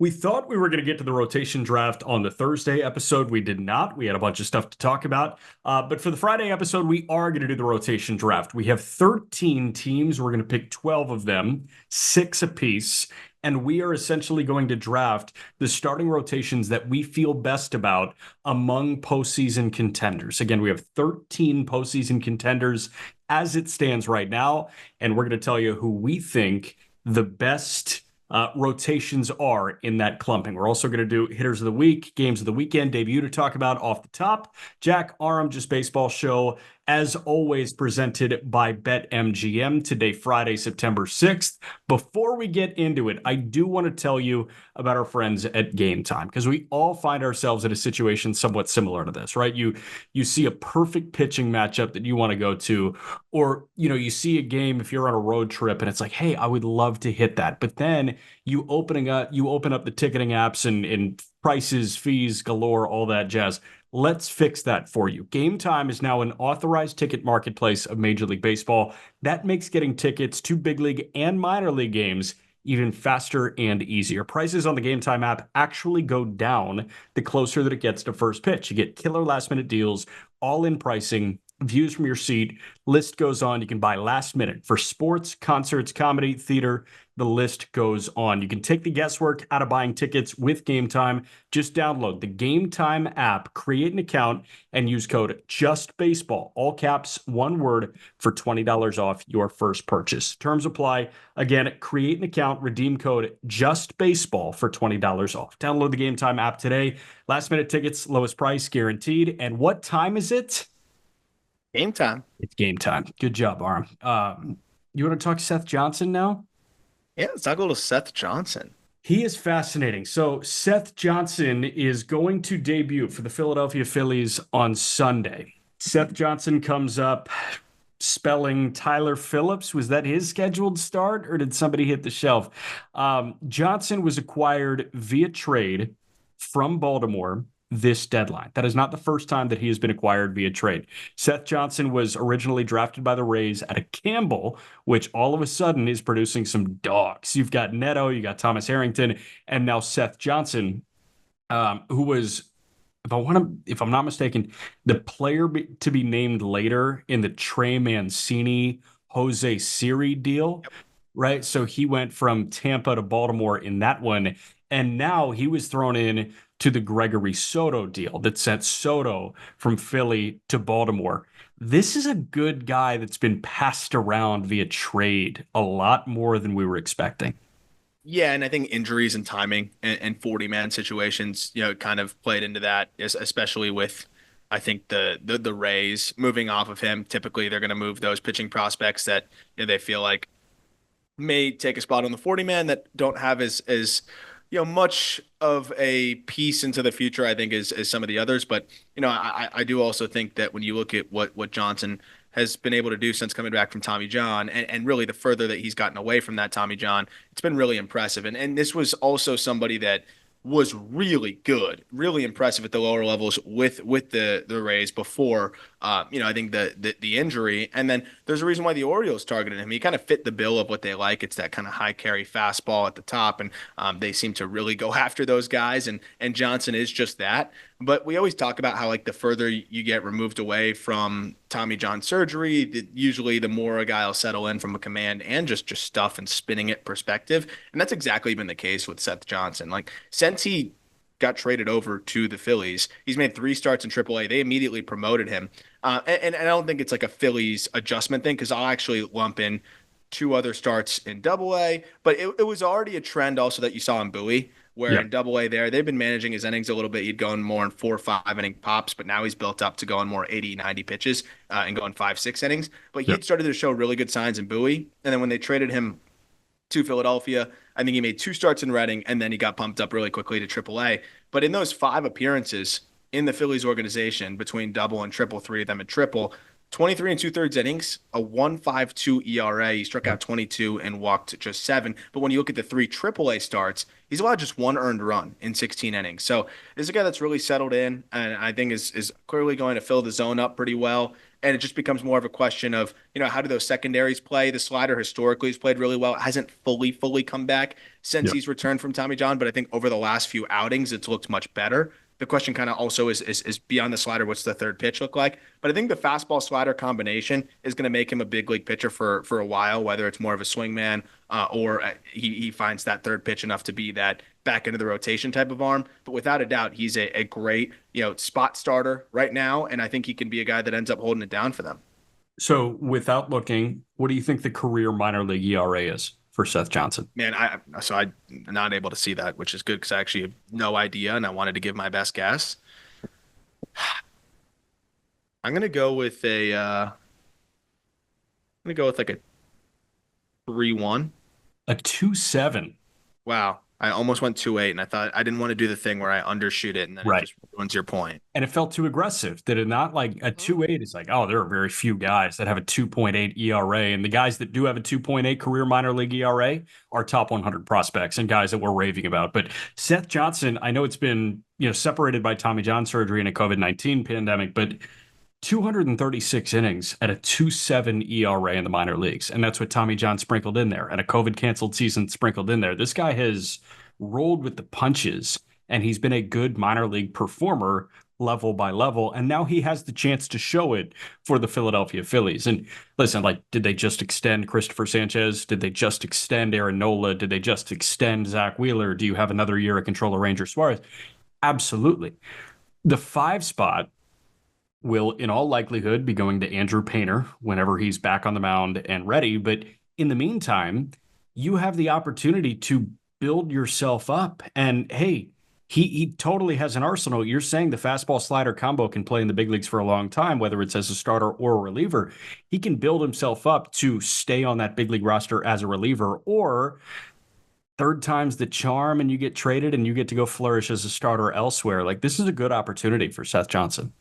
We thought we were going to get to the rotation draft on the Thursday episode. We did not. We had a bunch of stuff to talk about. But for the Friday episode, we are going to do the rotation draft. We have 13 teams. We're going to pick 12 of them, six apiece. And we are essentially going to draft the starting rotations that we feel best about among postseason contenders. Again, we have 13 postseason contenders as it stands right now. And we're going to tell you who we think the best rotations are in that clumping. We're also going to do hitters of the week, games of the weekend, debut to talk about off the top. Jack, Aram, Just Baseball Show, as always, presented by BetMGM today, Friday, September 6th. Before we get into it, I do want to tell you about our friends at Game Time, because we all find ourselves in a situation somewhat similar to this, right? You see a perfect pitching matchup that you want to go to, or you see a game if you're on a road trip and it's like, hey, I would love to hit that. But then you open up the ticketing apps and prices, fees galore, all that jazz. Let's fix that for you. Game Time is now an authorized ticket marketplace of Major League Baseball. That makes getting tickets to big league and minor league games even faster and easier. Prices on the Game Time app actually go down the closer that it gets to first pitch. You get killer last minute deals, all in pricing, views from your seat. List goes on. You can buy last minute for sports, concerts, comedy, theater. The list goes on. You can take the guesswork out of buying tickets with Game Time. Just download the Game Time app, create an account, and use code JUSTBASEBALL, all caps, one word, for $20 off your first purchase. Terms apply. Again, create an account, redeem code JUSTBASEBALL for $20 off. Download the Game Time app today. Last minute tickets, lowest price guaranteed. And what time is it? Game time. It's game time. Good job, Aram. You want to talk Seth Johnson now? Yeah, let's talk a little Seth Johnson. He is fascinating. So Seth Johnson is going to debut for the Philadelphia Phillies on Sunday. Seth Johnson comes up spelling Tyler Phillips. Was that his scheduled start, or did somebody hit the shelf? Johnson was acquired via trade from Baltimore this deadline. That is not the first time that he has been acquired via trade. Seth Johnson was originally drafted by the Rays at a Campbell, which all of a sudden is producing some dogs. You've got Neto, you got Thomas Harrington, and now Seth Johnson, who was, if I'm not mistaken, the player to be named later in the Trey Mancini Jose Siri deal, right? So he went from Tampa to Baltimore in that one, and now he was thrown in to the Gregory Soto deal that sent Soto from Philly to Baltimore. This is a good guy that's been passed around via trade a lot more than we were expecting. Yeah, and I think injuries and timing and 40-man situations, kind of played into that, especially with, I think, the Rays moving off of him. Typically, they're going to move those pitching prospects that they feel like may take a spot on the 40-man that don't have as much of a piece into the future, I think, as some of the others. But, I do also think that when you look at what Johnson has been able to do since coming back from Tommy John, and really the further that he's gotten away from that Tommy John, it's been really impressive. And this was also somebody that was really good, really impressive at the lower levels with the Rays before I think the injury. And then there's a reason why the Orioles targeted him. He kind of fit the bill of what they like. It's that kind of high carry fastball at the top, and they seem to really go after those guys. And Johnson is just that. But we always talk about how, like, the further you get removed away from Tommy John surgery, usually the more a guy will settle in from a command and just stuff and spinning it perspective. And that's exactly been the case with Seth Johnson. Like, since he got traded over to the Phillies, he's made 3 starts in AAA. They immediately promoted him. And I don't think it's like a Phillies adjustment thing, because I'll actually lump in 2 other starts in AA. But it was already a trend also that you saw in Bowie, where Yeah. in AA there, they've been managing his innings a little bit. He'd gone more in 4 or 5 inning pops, but now he's built up to going more 80, 90 pitches and going 5, 6 innings. But he Yeah. had started to show really good signs in Bowie. And then when they traded him to Philadelphia, I think he made 2 starts in Reading, and then he got pumped up really quickly to AAA. But in those 5 appearances in the Phillies organization, between double and triple, 3 of them at triple, 23 and two-thirds innings, a 1.52 ERA. He struck Yep. out 22 and walked just seven. But when you look at the three AAA starts, he's allowed just one earned run in 16 innings. So this is a guy that's really settled in, and I think is clearly going to fill the zone up pretty well. And it just becomes more of a question of, how do those secondaries play? The slider historically has played really well. It hasn't fully come back since Yep. he's returned from Tommy John, but I think over the last few outings, it's looked much better. The question kind of also is beyond the slider, what's the third pitch look like? But I think the fastball slider combination is going to make him a big league pitcher for a while, whether it's more of a swingman or he finds that third pitch enough to be that back into the rotation type of arm. But without a doubt, he's a great spot starter right now, and I think he can be a guy that ends up holding it down for them. So without looking, what do you think the career minor league ERA is for Seth Johnson? Man, I'm not able to see that, which is good because I actually have no idea, and I wanted to give my best guess. I'm gonna go with like a 3-1. A 2.7. Wow. I almost went 2.8, and I thought I didn't want to do the thing where I undershoot it and then it Right. just ruins your point. And it felt too aggressive. Did it not? Like a 2.8 is like, oh, there are very few guys that have a 2.8 ERA. And the guys that do have a 2.8 career minor league ERA are top 100 prospects and guys that we're raving about. But Seth Johnson, I know it's been, separated by Tommy John surgery and a COVID-19 pandemic, but 236 innings at a 2.7 ERA in the minor leagues. And that's what Tommy John sprinkled in there and a COVID canceled season sprinkled in there. This guy has rolled with the punches and he's been a good minor league performer level by level. And now he has the chance to show it for the Philadelphia Phillies. And listen, like, did they just extend Christopher Sanchez? Did they just extend Aaron Nola? Did they just extend Zach Wheeler? Do you have another year at controller Ranger Suarez? Absolutely. The 5 spot will, in all likelihood, be going to Andrew Painter whenever he's back on the mound and ready. But in the meantime, you have the opportunity to build yourself up. And hey, he totally has an arsenal. You're saying the fastball slider combo can play in the big leagues for a long time, whether it's as a starter or a reliever. He can build himself up to stay on that big league roster as a reliever, or third time's the charm and you get traded and you get to go flourish as a starter elsewhere. Like, this is a good opportunity for Seth Johnson.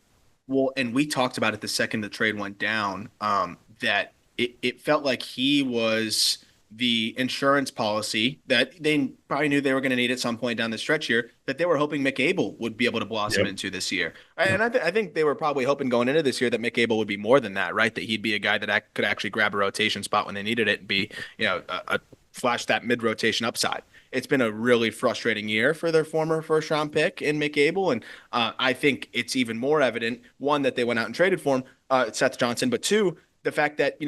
Well, and we talked about it the second the trade went down, that it felt like he was the insurance policy that they probably knew they were going to need at some point down the stretch here, that they were hoping Mick Abel would be able to blossom Yep. into this year. Yep. And I think they were probably hoping going into this year that Mick Abel would be more than that, right? That he'd be a guy that could actually grab a rotation spot when they needed it and be, a flash that mid rotation upside. It's been a really frustrating year for their former first round pick in Mick Abel. And I think it's even more evident, one, that they went out and traded for him, Seth Johnson, but two, the fact that,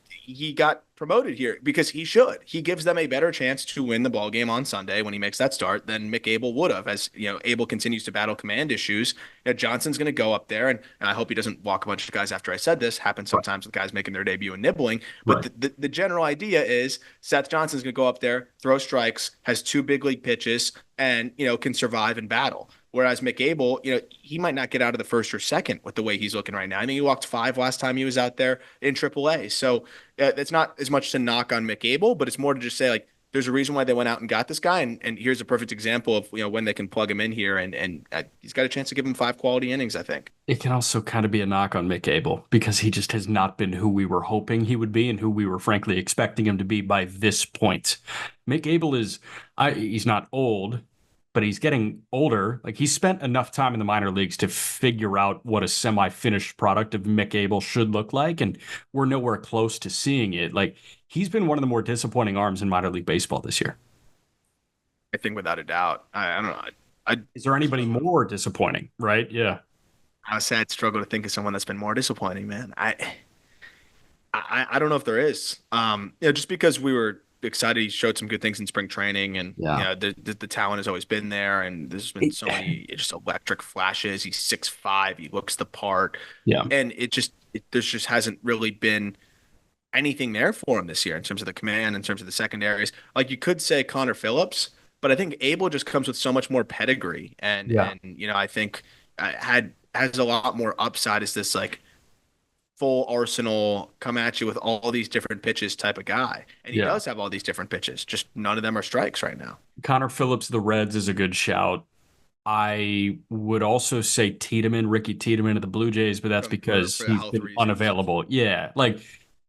he got promoted here because he should. He gives them a better chance to win the ball game on Sunday when he makes that start than Mick Abel would have. As Abel continues to battle command issues. Johnson's going to go up there, and I hope he doesn't walk a bunch of guys after I said this. Happens sometimes with guys making their debut and nibbling. But Right. the general idea is Seth Johnson's going to go up there, throw strikes, has 2 big league pitches, and can survive and battle. Whereas Mick Abel, he might not get out of the first or second with the way he's looking right now. I think he walked 5 last time he was out there in AAA. So it's not as much to knock on Mick Abel, but it's more to just say, like, there's a reason why they went out and got this guy, and here's a perfect example of when they can plug him in here, and he's got a chance to give him 5 quality innings, I think. It can also kind of be a knock on Mick Abel because he just has not been who we were hoping he would be and who we were frankly expecting him to be by this point. Mick Abel he's not old, but he's getting older. Like, he's spent enough time in the minor leagues to figure out what a semi-finished product of Mick Abel should look like, and we're nowhere close to seeing it. Like, he's been one of the more disappointing arms in minor league baseball this year. I think without a doubt. I don't know. I Is there anybody more disappointing? Right? Yeah. I say I'd struggle to think of someone that's been more disappointing, man. I don't know if there is. Just because we were excited, he showed some good things in spring training, and Yeah. the talent has always been there, and there's been so many just electric flashes. He's 6'5", he looks the part, Yeah. and there just hasn't really been anything there for him this year in terms of the command, in terms of the secondaries. Like, you could say Connor Phillips, but I think Abel just comes with so much more pedigree, and Yeah. I think has a lot more upside as this, like, full arsenal, come at you with all these different pitches type of guy. And he Yeah. does have all these different pitches, just none of them are strikes right now. Connor Phillips, the Reds, is a good shout. I would also say Tiedemann, Ricky Tiedemann of the Blue Jays, but that's because For he's health been reasons. unavailable. Yeah, like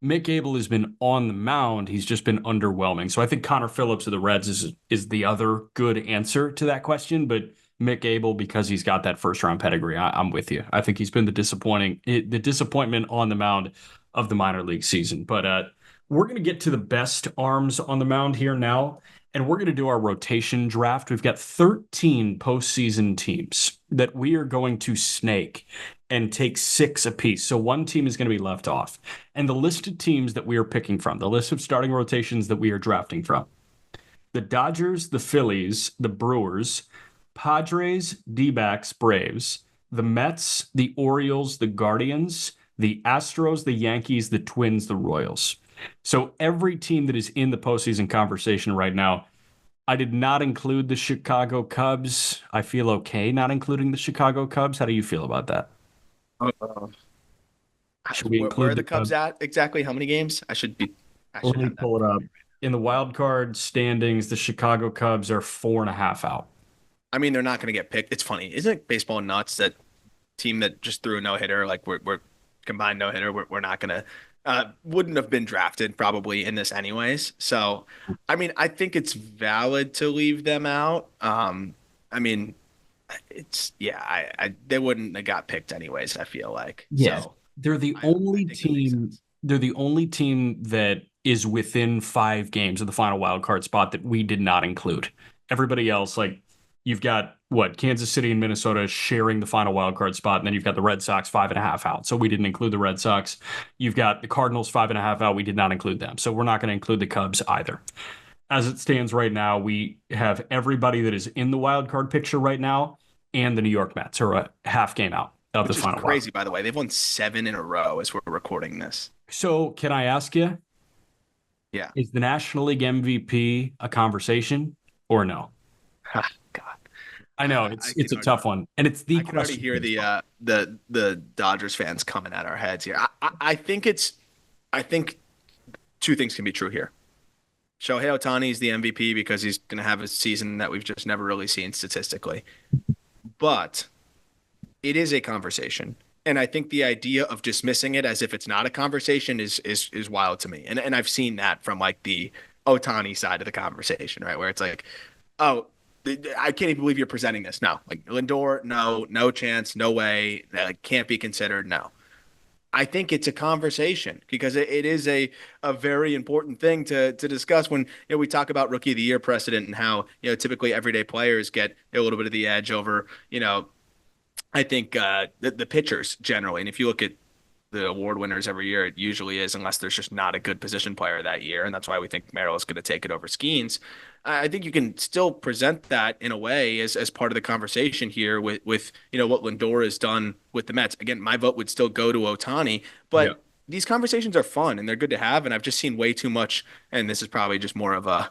Mick Abel has been on the mound. He's just been underwhelming. So I think Connor Phillips of the Reds is the other good answer to that question. But Mick Abel, because he's got that first round pedigree, I'm with you. I think he's been the disappointment on the mound of the minor league season. But we're gonna get to the best arms on the mound here now. And we're going to do our rotation draft. We've got 13 postseason teams that we are going to snake and take six apiece. So one team is going to be left off. And the list of teams that we are picking from, the list of starting rotations that we are drafting from, the Dodgers, the Phillies, the Brewers, Padres, D-backs, Braves, the Mets, the Orioles, the Guardians, the Astros, the Yankees, the Twins, the Royals. So every team that is in the postseason conversation right now, I did not include the Chicago Cubs. I feel okay not including the Chicago Cubs. How do you feel about that? Uh, Should we where include are the the Cubs Cubs? at exactly? How many games? I Let should me have that pull it in front up. of me. In the wild card standings, the Chicago Cubs are 4.5 out. I mean, they're not going to get picked. It's funny, isn't it? Baseball nuts that team that just threw a no hitter, like we're combined no hitter. We're not going to wouldn't have been drafted probably in this anyways. So, I mean, I think it's valid to leave them out. I mean, it's yeah, they wouldn't have got picked anyways. I feel like Yeah. so. They're the I only think it makes team, sense. they're the only team that is within 5 games of the final wild card spot that we did not include. Everybody else, like you've got what, Kansas City and Minnesota sharing the final wild card spot, and then you've got the Red Sox 5.5 out. So we didn't include the Red Sox. You've got the Cardinals 5.5 out. We did not include them. So we're not going to include the Cubs either. As it stands right now, we have everybody that is in the wild card picture right now, and the New York Mets are a half game out of the Which is final wild. crazy, by the way. They've won 7 in a row as we're recording this. So, can I ask you, Yeah. is the National League MVP a conversation or no? God, I know I it's can a already tough one, and it's the I can already question hear for baseball. the Dodgers fans coming at our heads here. I think two things can be true here. Shohei Ohtani is the MVP because he's going to have a season that we've just never really seen statistically. But it is a conversation. And I think the idea of dismissing it as if it's not a conversation is wild to me. And I've seen that from like the Ohtani side of the conversation, right? Where it's like, oh, I can't even believe you're presenting this. No, like Lindor, no, no chance, no way. That can't be considered. No. I think it's a conversation because it is a very important thing to discuss when we talk about rookie of the year precedent and how typically everyday players get a little bit of the edge over I think the pitchers generally. And if you look at the award winners every year, it usually is, unless there's just not a good position player that year. And that's why we think Merrill is going to take it over Skeens. I think you can still present that in a way as part of the conversation here with what Lindor has done with the Mets. Again, my vote would still go to Ohtani, Yeah. but these conversations are fun and they're good to have. And I've just seen way too much, and this is probably just more of a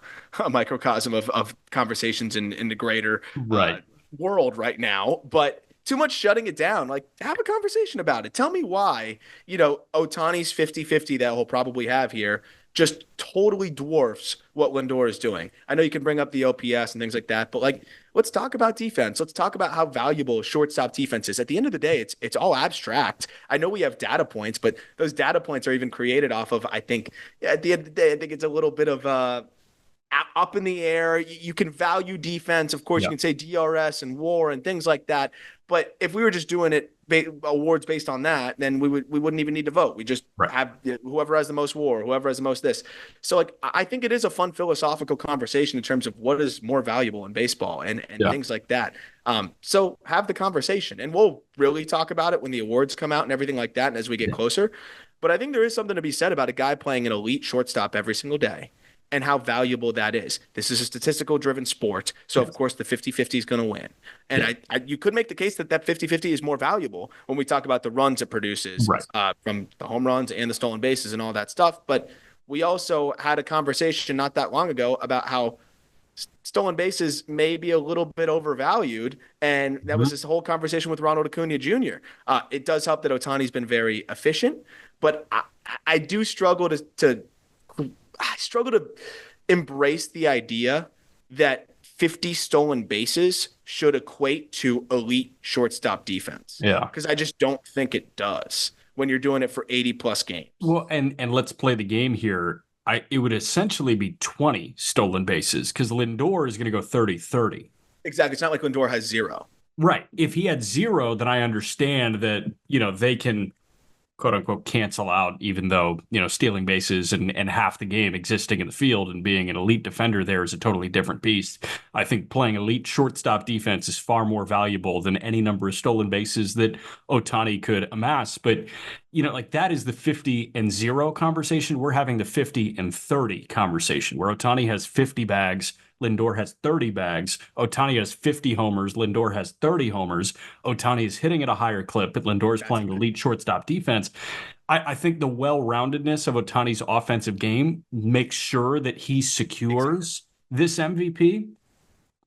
microcosm of conversations in the greater Right. world right now, but too much shutting it down. Like, have a conversation about it. Tell me why, Otani's 50-50 that he'll probably have here just totally dwarfs what Lindor is doing. I know you can bring up the OPS and things like that, but like, let's talk about defense. Let's talk about how valuable shortstop defense is. At the end of the day, it's all abstract. I know we have data points, but those data points are even created off of, I think, at the end of the day, I think it's a little bit of up in the air. You can value defense. Of course, you Yeah. can say DRS and WAR and things like that. But if we were just doing it awards based on that, then we wouldn't even need to vote. We just Right. have whoever has the most WAR, whoever has the most this. So like I think it is a fun philosophical conversation in terms of what is more valuable in baseball and Yeah. things like that. So have the conversation, and we'll really talk about it when the awards come out and everything like that, and as we get Yeah. closer. But I think there is something to be said about a guy playing an elite shortstop every single day and how valuable that is. This is a statistical driven sport. So, of Yes. course, the 50-50 is going to win. And Yeah. you could make the case that 50-50 is more valuable when we talk about the runs it produces Right. from the home runs and the stolen bases and all that stuff. But we also had a conversation not that long ago about how stolen bases may be a little bit overvalued. And that was Mhm. this whole conversation with Ronald Acuna Jr. It does help that Otani's been very efficient, but I do struggle I struggle to embrace the idea that 50 stolen bases should equate to elite shortstop defense. Yeah. Because I just don't think it does when you're doing it for 80 plus games. Well, and let's play the game here. It would essentially be 20 stolen bases because Lindor is going to go 30-30. Exactly. It's not like Lindor has zero. Right. If he had zero, then I understand that, they can quote unquote cancel out, even though, stealing bases and half the game existing in the field and being an elite defender there is a totally different beast. I think playing elite shortstop defense is far more valuable than any number of stolen bases that Ohtani could amass. But, that is the 50-0 conversation. We're having the 50-30 conversation where Ohtani has 50 bags. Lindor has 30 bags. Ohtani has 50 homers. Lindor has 30 homers. Ohtani is hitting at a higher clip, but Lindor is playing elite shortstop defense. I think the well-roundedness of Ohtani's offensive game makes sure that he secures this MVP.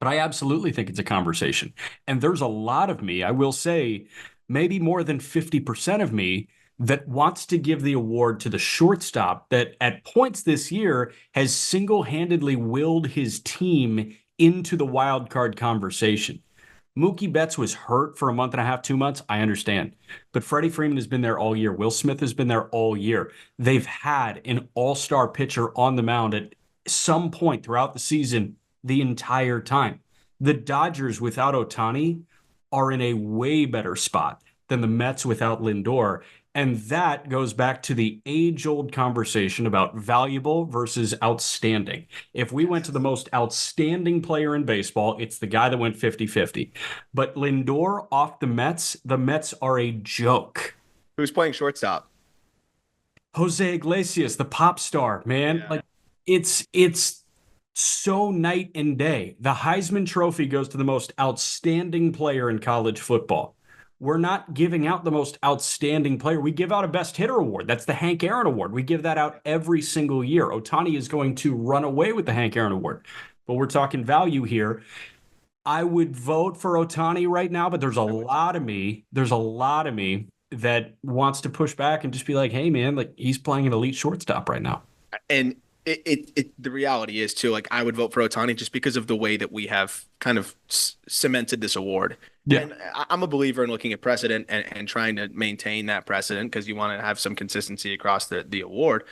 But I absolutely think it's a conversation. And there's a lot of me, I will say, maybe more than 50% of me that wants to give the award to the shortstop that at points this year has single-handedly willed his team into the wild card conversation. Mookie Betts was hurt for a month and a half, 2 months. I understand. But Freddie Freeman has been there all year. Will Smith has been there all year. They've had an all-star pitcher on the mound at some point throughout the season the entire time. The Dodgers without Ohtani are in a way better spot than the Mets without Lindor. And that goes back to the age-old conversation about valuable versus outstanding. If we went to the most outstanding player in baseball, it's the guy that went 50-50. But Lindor off the Mets are a joke. Who's playing shortstop? Jose Iglesias, the pop star, man. Yeah. Like it's so night and day. The Heisman Trophy goes to the most outstanding player in college football. We're not giving out the most outstanding player. We give out a best hitter award. That's the Hank Aaron Award. We give that out every single year. Ohtani is going to run away with the Hank Aaron Award. But we're talking value here. I would vote for Ohtani right now, but there's a lot of me that wants to push back and just be like, hey, man, like he's playing an elite shortstop right now. And the reality is too, like I would vote for Ohtani just because of the way that we have kind of cemented this award. Yeah. And I'm a believer in looking at precedent and trying to maintain that precedent because you want to have some consistency across the award.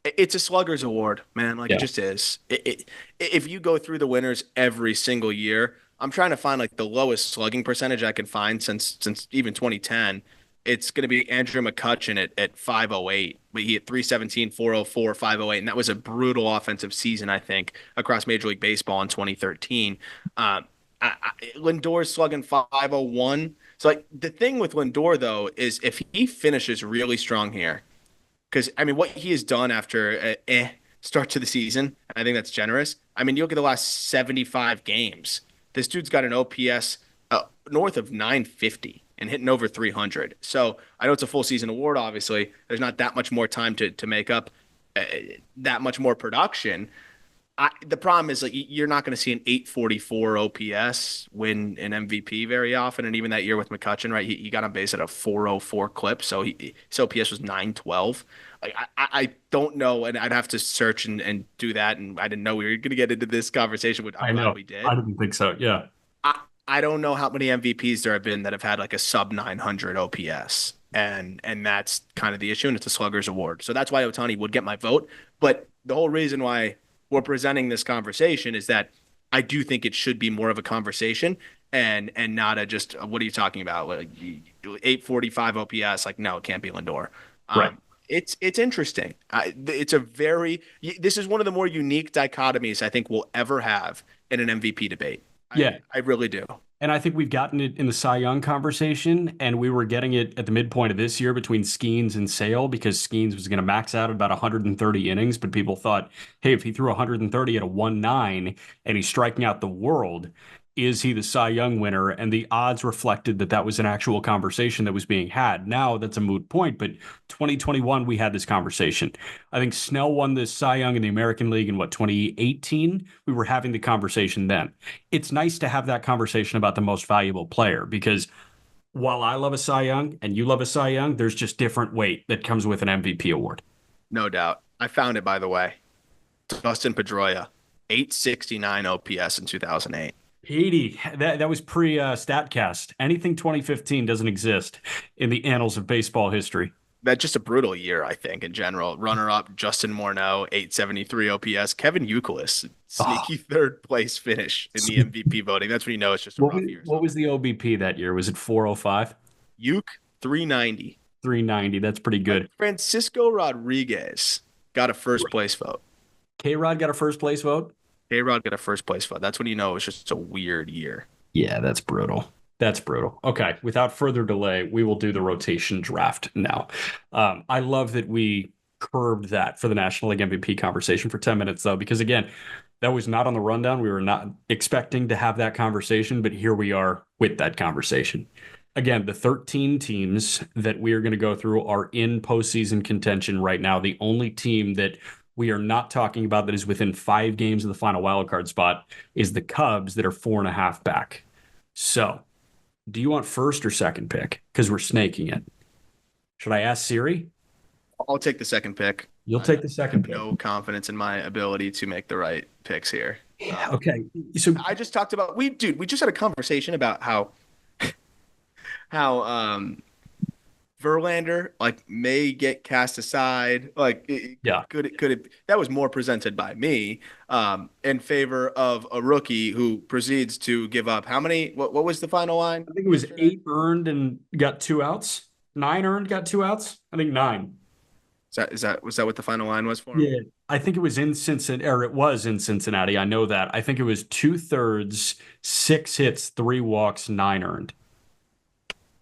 It's a slugger's award, man. Like It just is. If you go through the winners every single year, I'm trying to find like the lowest slugging percentage I can find since even 2010. It's going to be Andrew McCutchen at 508. He hit 317, 404, 508, and that was a brutal offensive season, I think, across Major League Baseball in 2013. Lindor's slugging 501. So, like, the thing with Lindor, though, is if he finishes really strong here, because, I mean, what he has done after start to the season, I think that's generous. I mean, you look at the last 75 games. This dude's got an OPS north of 950. And hitting over 300. So I know it's a full season award, obviously. There's not that much more time to make up that much more production. The problem is like you're not going to see an 844 OPS win an MVP very often. And even that year with McCutchen, right, he got on base at a 404 clip. So his OPS was 912. Like, I don't know, and I'd have to search and do that. And I didn't know we were going to get into this conversation, but I'm glad we did. I didn't think so, yeah. I don't know how many MVPs there have been that have had like a sub 900 OPS, and that's kind of the issue, and it's a slugger's award. So that's why Ohtani would get my vote. But the whole reason why we're presenting this conversation is that I do think it should be more of a conversation and not a just what are you talking about? Like 845 OPS? Like no, it can't be Lindor. Right. It's interesting. This is one of the more unique dichotomies I think we'll ever have in an MVP debate. I really do. And I think we've gotten it in the Cy Young conversation, and we were getting it at the midpoint of this year between Skeens and Sale because Skeens was going to max out at about 130 innings, but people thought, hey, if he threw 130 at a 1.9 and he's striking out the world, is he the Cy Young winner? And the odds reflected that was an actual conversation that was being had. Now that's a moot point, but 2021, we had this conversation. I think Snell won the Cy Young in the American League in 2018? We were having the conversation then. It's nice to have that conversation about the most valuable player because while I love a Cy Young and you love a Cy Young, there's just different weight that comes with an MVP award. No doubt. I found it, by the way. Dustin Pedroia. 869 OPS in 2008. 80. That was pre Statcast. Anything 2015 doesn't exist in the annals of baseball history. That's just a brutal year, I think, in general. Runner-up, Justin Morneau, 873 OPS. Kevin Youkilis, Oh, sneaky third place finish in the MVP voting. That's when you know it's just a rough year. what was the OBP that year? Was it 405? Uke, 390. 390. That's pretty good. Francisco Rodriguez got a first place vote. K Rod got a first place vote. A-Rod got a first place vote. That's when you know it's just a weird year. Yeah, that's brutal. That's brutal. Okay, without further delay, we will do the rotation draft now. I love that we curbed that for the National League MVP conversation for 10 minutes, though, because again, that was not on the rundown. We were not expecting to have that conversation, but here we are with that conversation. Again, the 13 teams that we are going to go through are in postseason contention right now. The only team that we are not talking about that is within 5 games of the final wildcard spot is the Cubs that are 4.5 back. So, do you want first or second pick? Because we're snaking it. Should I ask Siri? I'll take the second pick. You'll take the second pick. No confidence in my ability to make the right picks here. Okay. So I just talked about we just had a conversation about how Verlander like may get cast aside. Like yeah, could it that was more presented by me in favor of a rookie who proceeds to give up how many what was the final line? I think it was 8 earned and got 2 outs. 9 earned, got 2 outs. I think 9. Was that what the final line was for him? Yeah, I think it was in Cincinnati, or it was in Cincinnati. I know that. I think it was 2/3, 6 hits, 3 walks, 9 earned.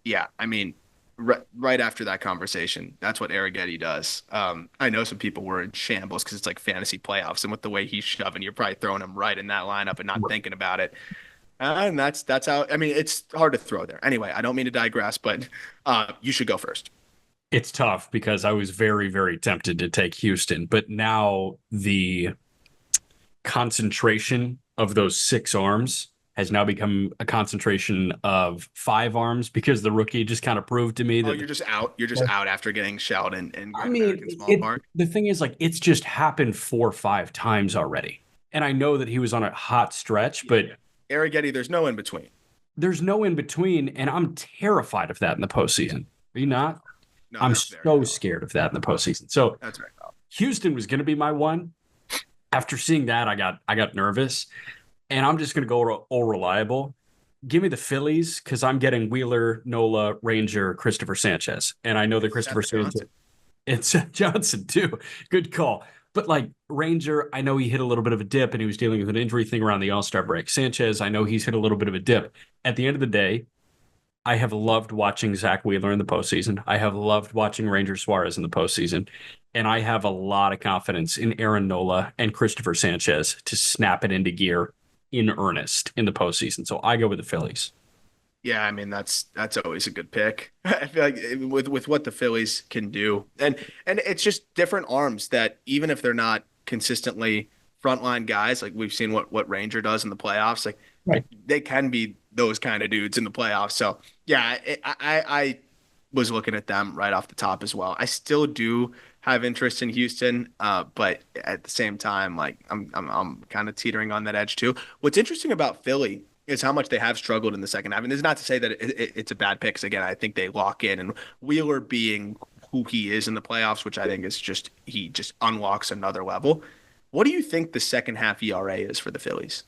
Yeah, I mean, right after that conversation, that's what Arrighetti does. I know some people were in shambles because it's like fantasy playoffs, and with the way he's shoving, you're probably throwing him right in that lineup and not thinking about it. And that's how. I mean, it's hard to throw there. Anyway, I don't mean to digress, but you should go first. It's tough because I was very, very tempted to take Houston, but now the concentration of those 6 arms has now become a concentration of 5 arms because the rookie just kind of proved to me that you're just out. You're just out after getting shelled in I mean, American Small Park. the thing is, like, it's just happened 4 or 5 times already. And I know that he was on a hot stretch, but Arrighetti, there's no in between. There's no in between, and I'm terrified of that in the postseason. Are you not? No, I'm so scared of that in the postseason. So that's right. Houston was going to be my one. After seeing that, I got nervous, and I'm just going to go all reliable. Give me the Phillies because I'm getting Wheeler, Nola, Ranger, Christopher Sanchez, and I know that Christopher Sanchez and Seth Johnson too. Good call. But like Ranger, I know he hit a little bit of a dip, and he was dealing with an injury thing around the All-Star break. Sanchez, I know he's hit a little bit of a dip. At the end of the day, I have loved watching Zach Wheeler in the postseason. I have loved watching Ranger Suarez in the postseason. And I have a lot of confidence in Aaron Nola and Christopher Sanchez to snap it into gear in earnest in the postseason. So I go with the Phillies. Yeah, I mean that's always a good pick. I feel like with what the Phillies can do, and it's just different arms that even if they're not consistently frontline guys, like we've seen what Ranger does in the playoffs, like right. They can be those kind of dudes in the playoffs. So yeah, I was looking at them right off the top as well. I still do have interest in Houston, but at the same time, like I'm kind of teetering on that edge too. What's interesting about Philly is how much they have struggled in the second half. And it's not to say that it's a bad pick, because again, I think they lock in, and Wheeler being who he is in the playoffs, which I think is he just unlocks another level. What do you think the second half ERA is for the Phillies?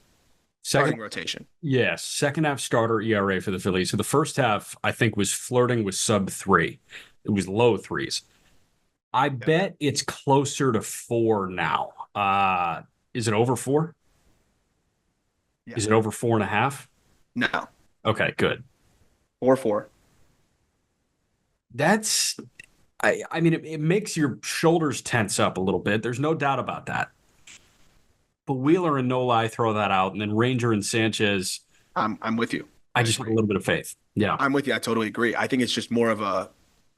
Starting rotation. Yes, second half starter ERA for the Phillies. So the first half, I think, was flirting with sub 3. It was low 3s. I bet it's closer to 4 now. Is it over 4? Yeah. Is it over 4.5? No. Okay, good. 4-4. That's, I mean, it makes your shoulders tense up a little bit. There's no doubt about that. But Wheeler and Nola, I throw that out, and then Ranger and Sanchez. I'm with you. I just have a little bit of faith. Yeah, I'm with you. I totally agree. I think it's just more of a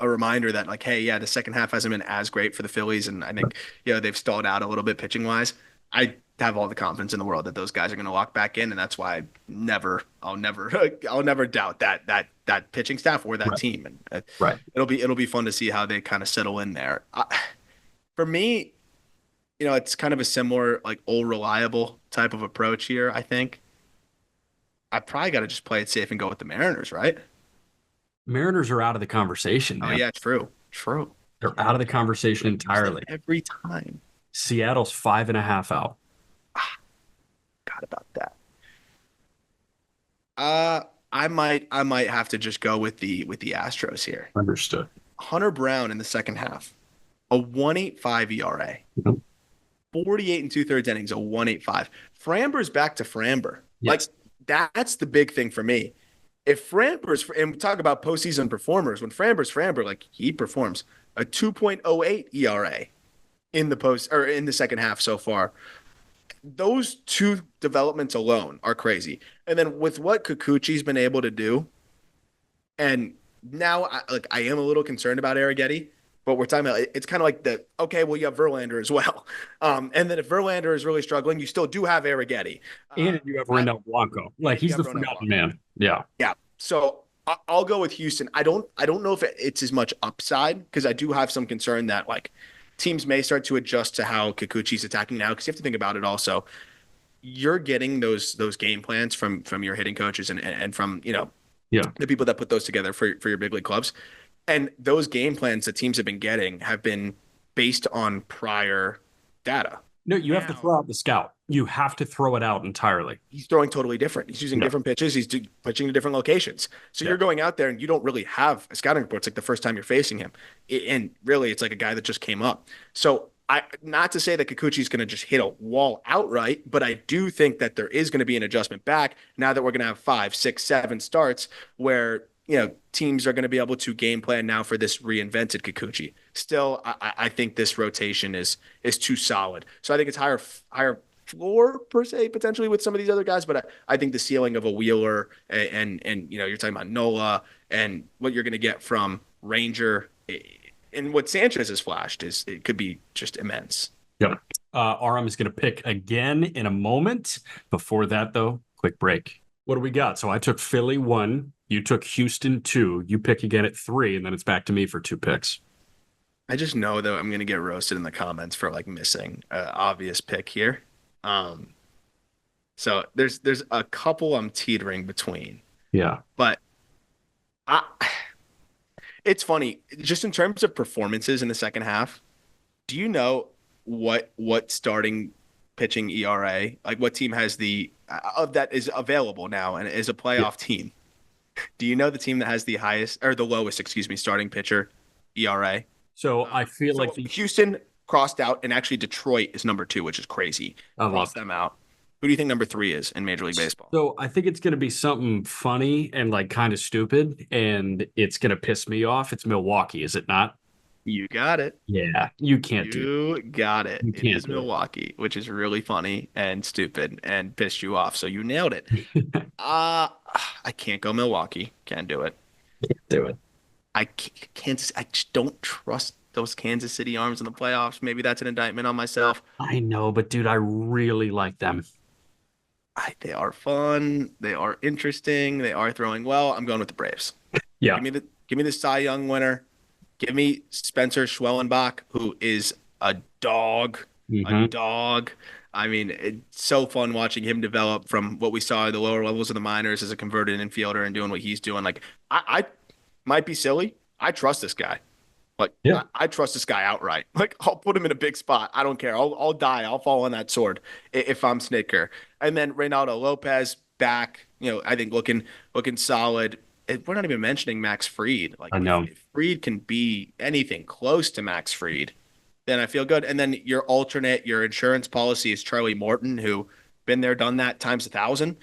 reminder that, like, hey, yeah, the second half hasn't been as great for the Phillies, and I think they've stalled out a little bit pitching wise. I have all the confidence in the world that those guys are going to lock back in, and that's why I'll never doubt that pitching staff or that team. And it'll be fun to see how they kind of settle in there. For me, it's kind of a similar like old reliable type of approach here, I think. I probably got to just play it safe and go with the Mariners, right? Mariners are out of the conversation, Oh man. yeah, true. True. They're out of the Damn, dude. conversation I use them entirely. every time. Seattle's 5.5 out. Ah, forgot about that. Uh, I might have to just go with the Astros here. Understood. Hunter Brown in the second half, a 1.85 ERA, Mhm. 48 and two-thirds innings, a 1.85. Framber's back to Framber. Like Yes. that's the big thing for me. If Framber's and we talk about postseason performers, when Framber's Framber, like he performs a 2.08 ERA in the post or in the second half so far. Those two developments alone are crazy. And then with what Kikuchi's been able to do, and now I am a little concerned about Arrighetti, but we're talking about it's kind of like the okay, well you have Verlander as well, and then if Verlander is really struggling, you still do have Arrighetti, And you have I, Rendell Blanco. Like and you he's have the Ronel forgotten Blanco. man. Yeah. Yeah, so I'll go with Houston. I don't know if it's as much upside because I do have some concern that like teams may start to adjust to how Kikuchi's attacking now because you have to think about it also you're getting those game plans from your hitting coaches and from Yeah. the people that put those together for your big league clubs. And those game plans that teams have been getting have been based on prior data. No, you have to Now throw out the scout. You have to throw it out entirely. he's throwing totally different. He's using Yeah. different pitches. He's pitching to different locations. So Yeah. you're going out there and you don't really have a scouting report. It's like the first time you're facing him. And really, it's like a guy that just came up. So not to say that Kikuchi's going to just hit a wall outright, but I do think that there is going to be an adjustment back now that we're going to have 5, 6, 7 starts where teams are going to be able to game plan now for this reinvented Kikuchi. Still, I think this rotation is too solid. So I think it's higher floor per se potentially with some of these other guys, but I think the ceiling of a Wheeler and you're talking about Nola and what you're going to get from Ranger and what Sanchez has flashed is it could be just immense. Yeah. Aram is going to pick again in a moment. Before that, though, quick break. What do we got? So I took Philly 1. You took Houston 2. You pick again at 3, and then it's back to me for 2 picks. I just know that I'm going to get roasted in the comments for like missing an obvious pick here. Um, so there's a couple I'm teetering between, Yeah. but I it's funny just in terms of performances in the second half. Do you know what starting pitching ERA like what team has the of that is available now and is a Yeah. playoff team? Do you know the team that has the highest or the lowest, excuse me, starting pitcher ERA? So I feel like So Houston crossed out, and actually Detroit is number 2, which is crazy. I love Crossed them out. Who do you think number 3 is in Major League it. Baseball? So I think it's going to be something funny and like kind of stupid, and it's going to piss me off. It's Milwaukee, is it not? You got it. Yeah. You can't do You got it. You It can't is do Milwaukee, which is really funny and stupid and pissed you off. So you nailed it. it. Uh, I can't go Milwaukee. Can't do it. Do it. I can't, Kansas. I just don't trust those Kansas City Arms in the playoffs. Maybe that's an indictment on myself. I know, but dude, I really like them. They are fun. They are interesting. They are throwing well. I'm going with the Braves. Yeah. Give me the Cy Young winner. Give me Spencer Schwellenbach, who is a dog. A Hmm. dog. I mean, it's so fun watching him develop from what we saw at the lower levels of the minors as a converted infielder and doing what he's doing. Like, I might be silly. I trust this guy. Like, Yeah. I trust this guy outright. Like, I'll put him in a big spot. I don't care. I'll die. I'll fall on that sword if I'm Snitker. And then Reynaldo Lopez back. I think looking solid. We're not even mentioning Max Fried. Like, I know. if Fried can be anything close to Max Fried, then I feel good. And then your insurance policy is Charlie Morton, who been there, done that times 1,000.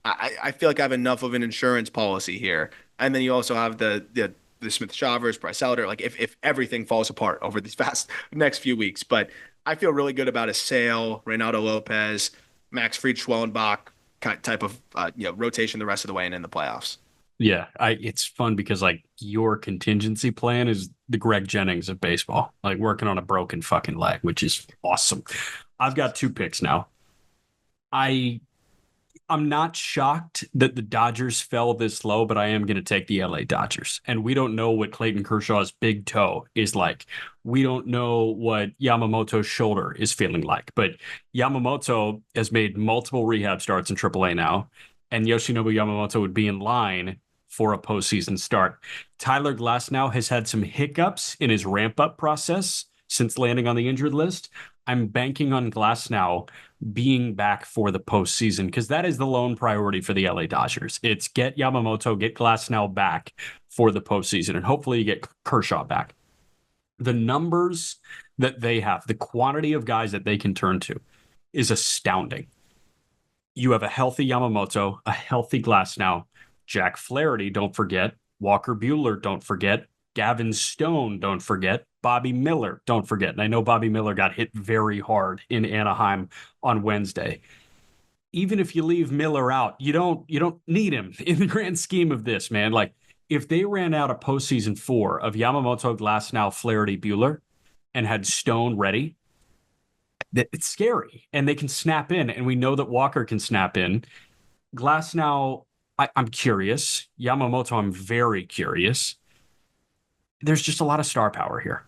I feel like I have enough of an insurance policy here. And then you also have the Smith Shavers, Bryce Elder. Like if everything falls apart over these fast next few weeks, but I feel really good about a Sale, Reynaldo Lopez, Max Fried, Schwellenbach type of rotation the rest of the way and in the playoffs. Yeah, it's fun because like your contingency plan is the Greg Jennings of baseball, like working on a broken fucking leg, which is awesome. I've got 2 picks now. I I'm not shocked that the Dodgers fell this low, but I am going to take the LA Dodgers. And we don't know what Clayton Kershaw's big toe is like. We don't know what Yamamoto's shoulder is feeling like. But Yamamoto has made multiple rehab starts in AAA now, and Yoshinobu Yamamoto would be in line for a postseason start. Tyler Glasnow has had some hiccups in his ramp-up process since landing on the injured list. I'm banking on Glasnow being back for the postseason because that is the lone priority for the LA Dodgers. It's get Yamamoto, get Glasnow back for the postseason, and hopefully you get Kershaw back. The numbers that they have, the quantity of guys that they can turn to is astounding. You have a healthy Yamamoto, a healthy Glasnow, Jack Flaherty, don't forget, Walker Buehler, don't forget, Gavin Stone, don't forget, Bobby Miller, don't forget. And I know Bobby Miller got hit very hard in Anaheim on Wednesday. Even if you leave Miller out, you don't need him in the grand scheme of this, man. Like if they ran out a postseason 4 of Yamamoto, Glasnow, Flaherty, Buehler, and had Stone ready, that it's scary. And they can snap in, and we know that Walker can snap in. Glasnow, I'm curious. Yamamoto, I'm very curious. There's just a lot of star power here.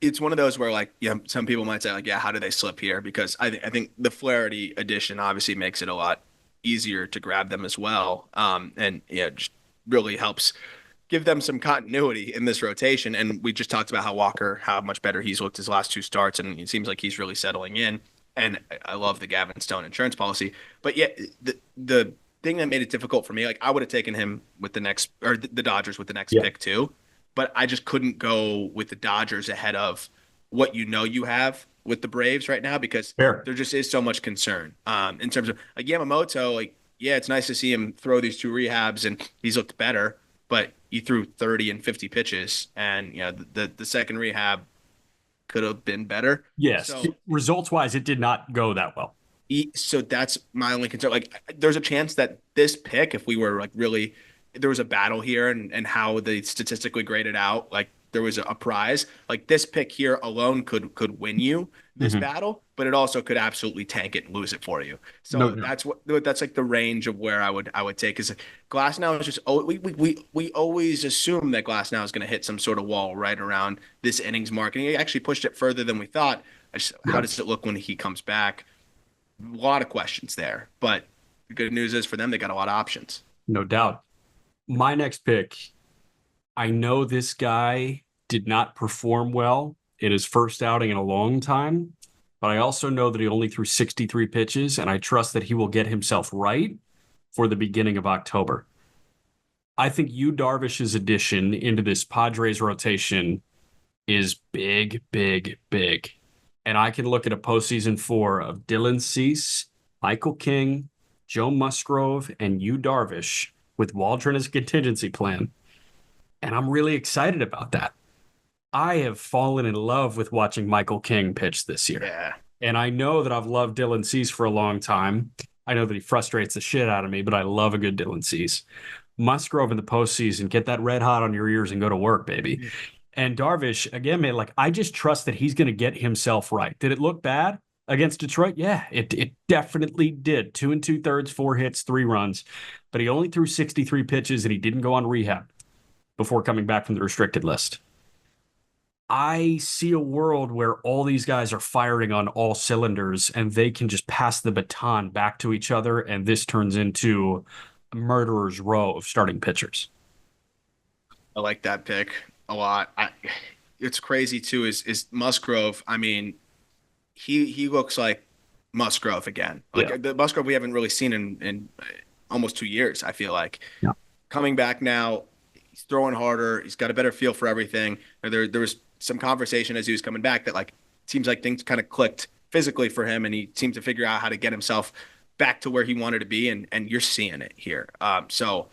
It's one of those where like, yeah, some people might say like, yeah, how do they slip here? Because I think the Flaherty addition obviously makes it a lot easier to grab them as well. And yeah, just really helps give them some continuity in this rotation. And we just talked about how Walker, how much better he's looked his last 2 starts, and it seems like he's really settling in. And I love the Gavin Stone insurance policy. But yeah, the thing that made it difficult for me, like I would have taken him with the next, or the Dodgers with the next pick too. But I just couldn't go with the Dodgers ahead of what you have with the Braves right now because there just is so much concern in terms of like Yamamoto. Like, yeah, it's nice to see him throw these 2 rehabs and he's looked better, but he threw 30 and 50 pitches, and the second rehab could have been better. Yes, so, results wise, it did not go that well. So that's my only concern. Like, there's a chance that this pick, if we were like really, there was a battle here and how they statistically graded out, like there was a prize. Like this pick here alone could win you this battle, but it also could absolutely tank it and lose it for you. So that's like the range of where I would take. Is Glasnow is just we always assume that Glasnow is going to hit some sort of wall right around this innings mark, and he actually pushed it further than we thought. How does it look when he comes back? A lot of questions there, but the good news is for them, they got a lot of options. No doubt. My next pick, I know this guy did not perform well in his first outing in a long time, but I also know that he only threw 63 pitches, and I trust that he will get himself right for the beginning of October. I think Yu Darvish's addition into this Padres rotation is big, big, big. And I can look at a postseason 4 of Dylan Cease, Michael King, Joe Musgrove, and Yu Darvish with Waldron as a contingency plan. And I'm really excited about that. I have fallen in love with watching Michael King pitch this year. Yeah. And I know that I've loved Dylan Cease for a long time. I know that he frustrates the shit out of me, but I love a good Dylan Cease. Musgrove in the postseason, get that red hot on your ears and go to work, baby. Yeah. And Darvish, again, man, like I just trust that he's going to get himself right. Did it look bad against Detroit? Yeah, it definitely did. 2 2/3, 4 hits, 3 runs. But he only threw 63 pitches and he didn't go on rehab before coming back from the restricted list. I see a world where all these guys are firing on all cylinders and they can just pass the baton back to each other, and this turns into a murderer's row of starting pitchers. I like that pick a lot. It's crazy too is Musgrove. I mean, he looks like Musgrove again. Like the Musgrove we haven't really seen in almost 2 years, I feel like. Yeah. Coming back now, he's throwing harder. He's got a better feel for everything. There was some conversation as he was coming back that like seems like things kind of clicked physically for him, and he seemed to figure out how to get himself back to where he wanted to be, and you're seeing it here. So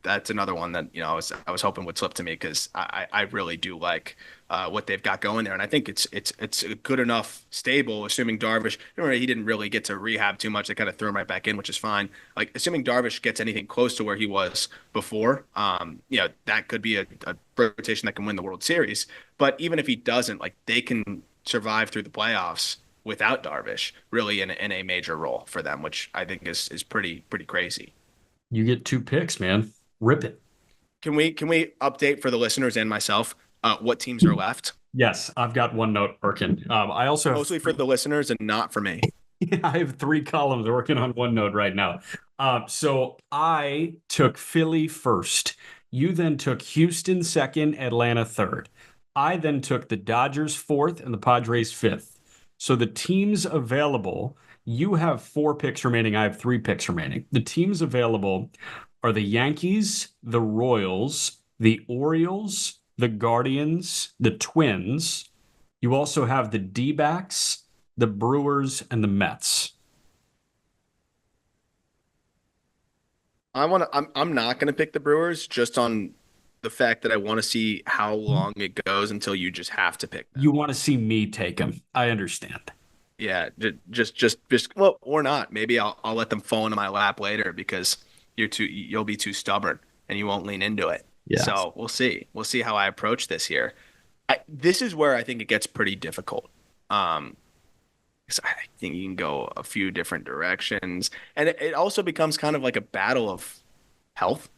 that's another one that I was hoping would slip to me because I really do like what they've got going there, and I think it's a good enough stable. Assuming Darvish, he didn't really get to rehab too much, they kind of threw him right back in, which is fine. Like assuming Darvish gets anything close to where he was before, that could be a rotation that can win the World Series. But even if he doesn't, like they can survive through the playoffs without Darvish really in a major role for them, which I think is pretty crazy. You get two picks, man. Rip it. Can we update for the listeners and myself what teams are left? Yes, I've got one note working. I also have Mostly for the listeners and not for me. I have three columns working on OneNote right now. So I took Philly first. You then took Houston second, Atlanta third. I then took the Dodgers fourth and the Padres fifth. So the teams available, you have four picks remaining. I have three picks remaining. The teams available are the Yankees, the Royals, the Orioles, the Guardians, the Twins. You also have the D-backs, the Brewers, and the Mets. I'm not gonna pick the Brewers just on the fact that I want to see how long it goes until you just have to pick them. You want to see me take them. I understand. Yeah, just well, or not. Maybe I'll let them fall into my lap later because you'll be too stubborn and you won't lean into it. Yeah. So we'll see. We'll see how I approach this here. This is where I think it gets pretty difficult. 'Cause I think you can go a few different directions, and it also becomes kind of like a battle of health,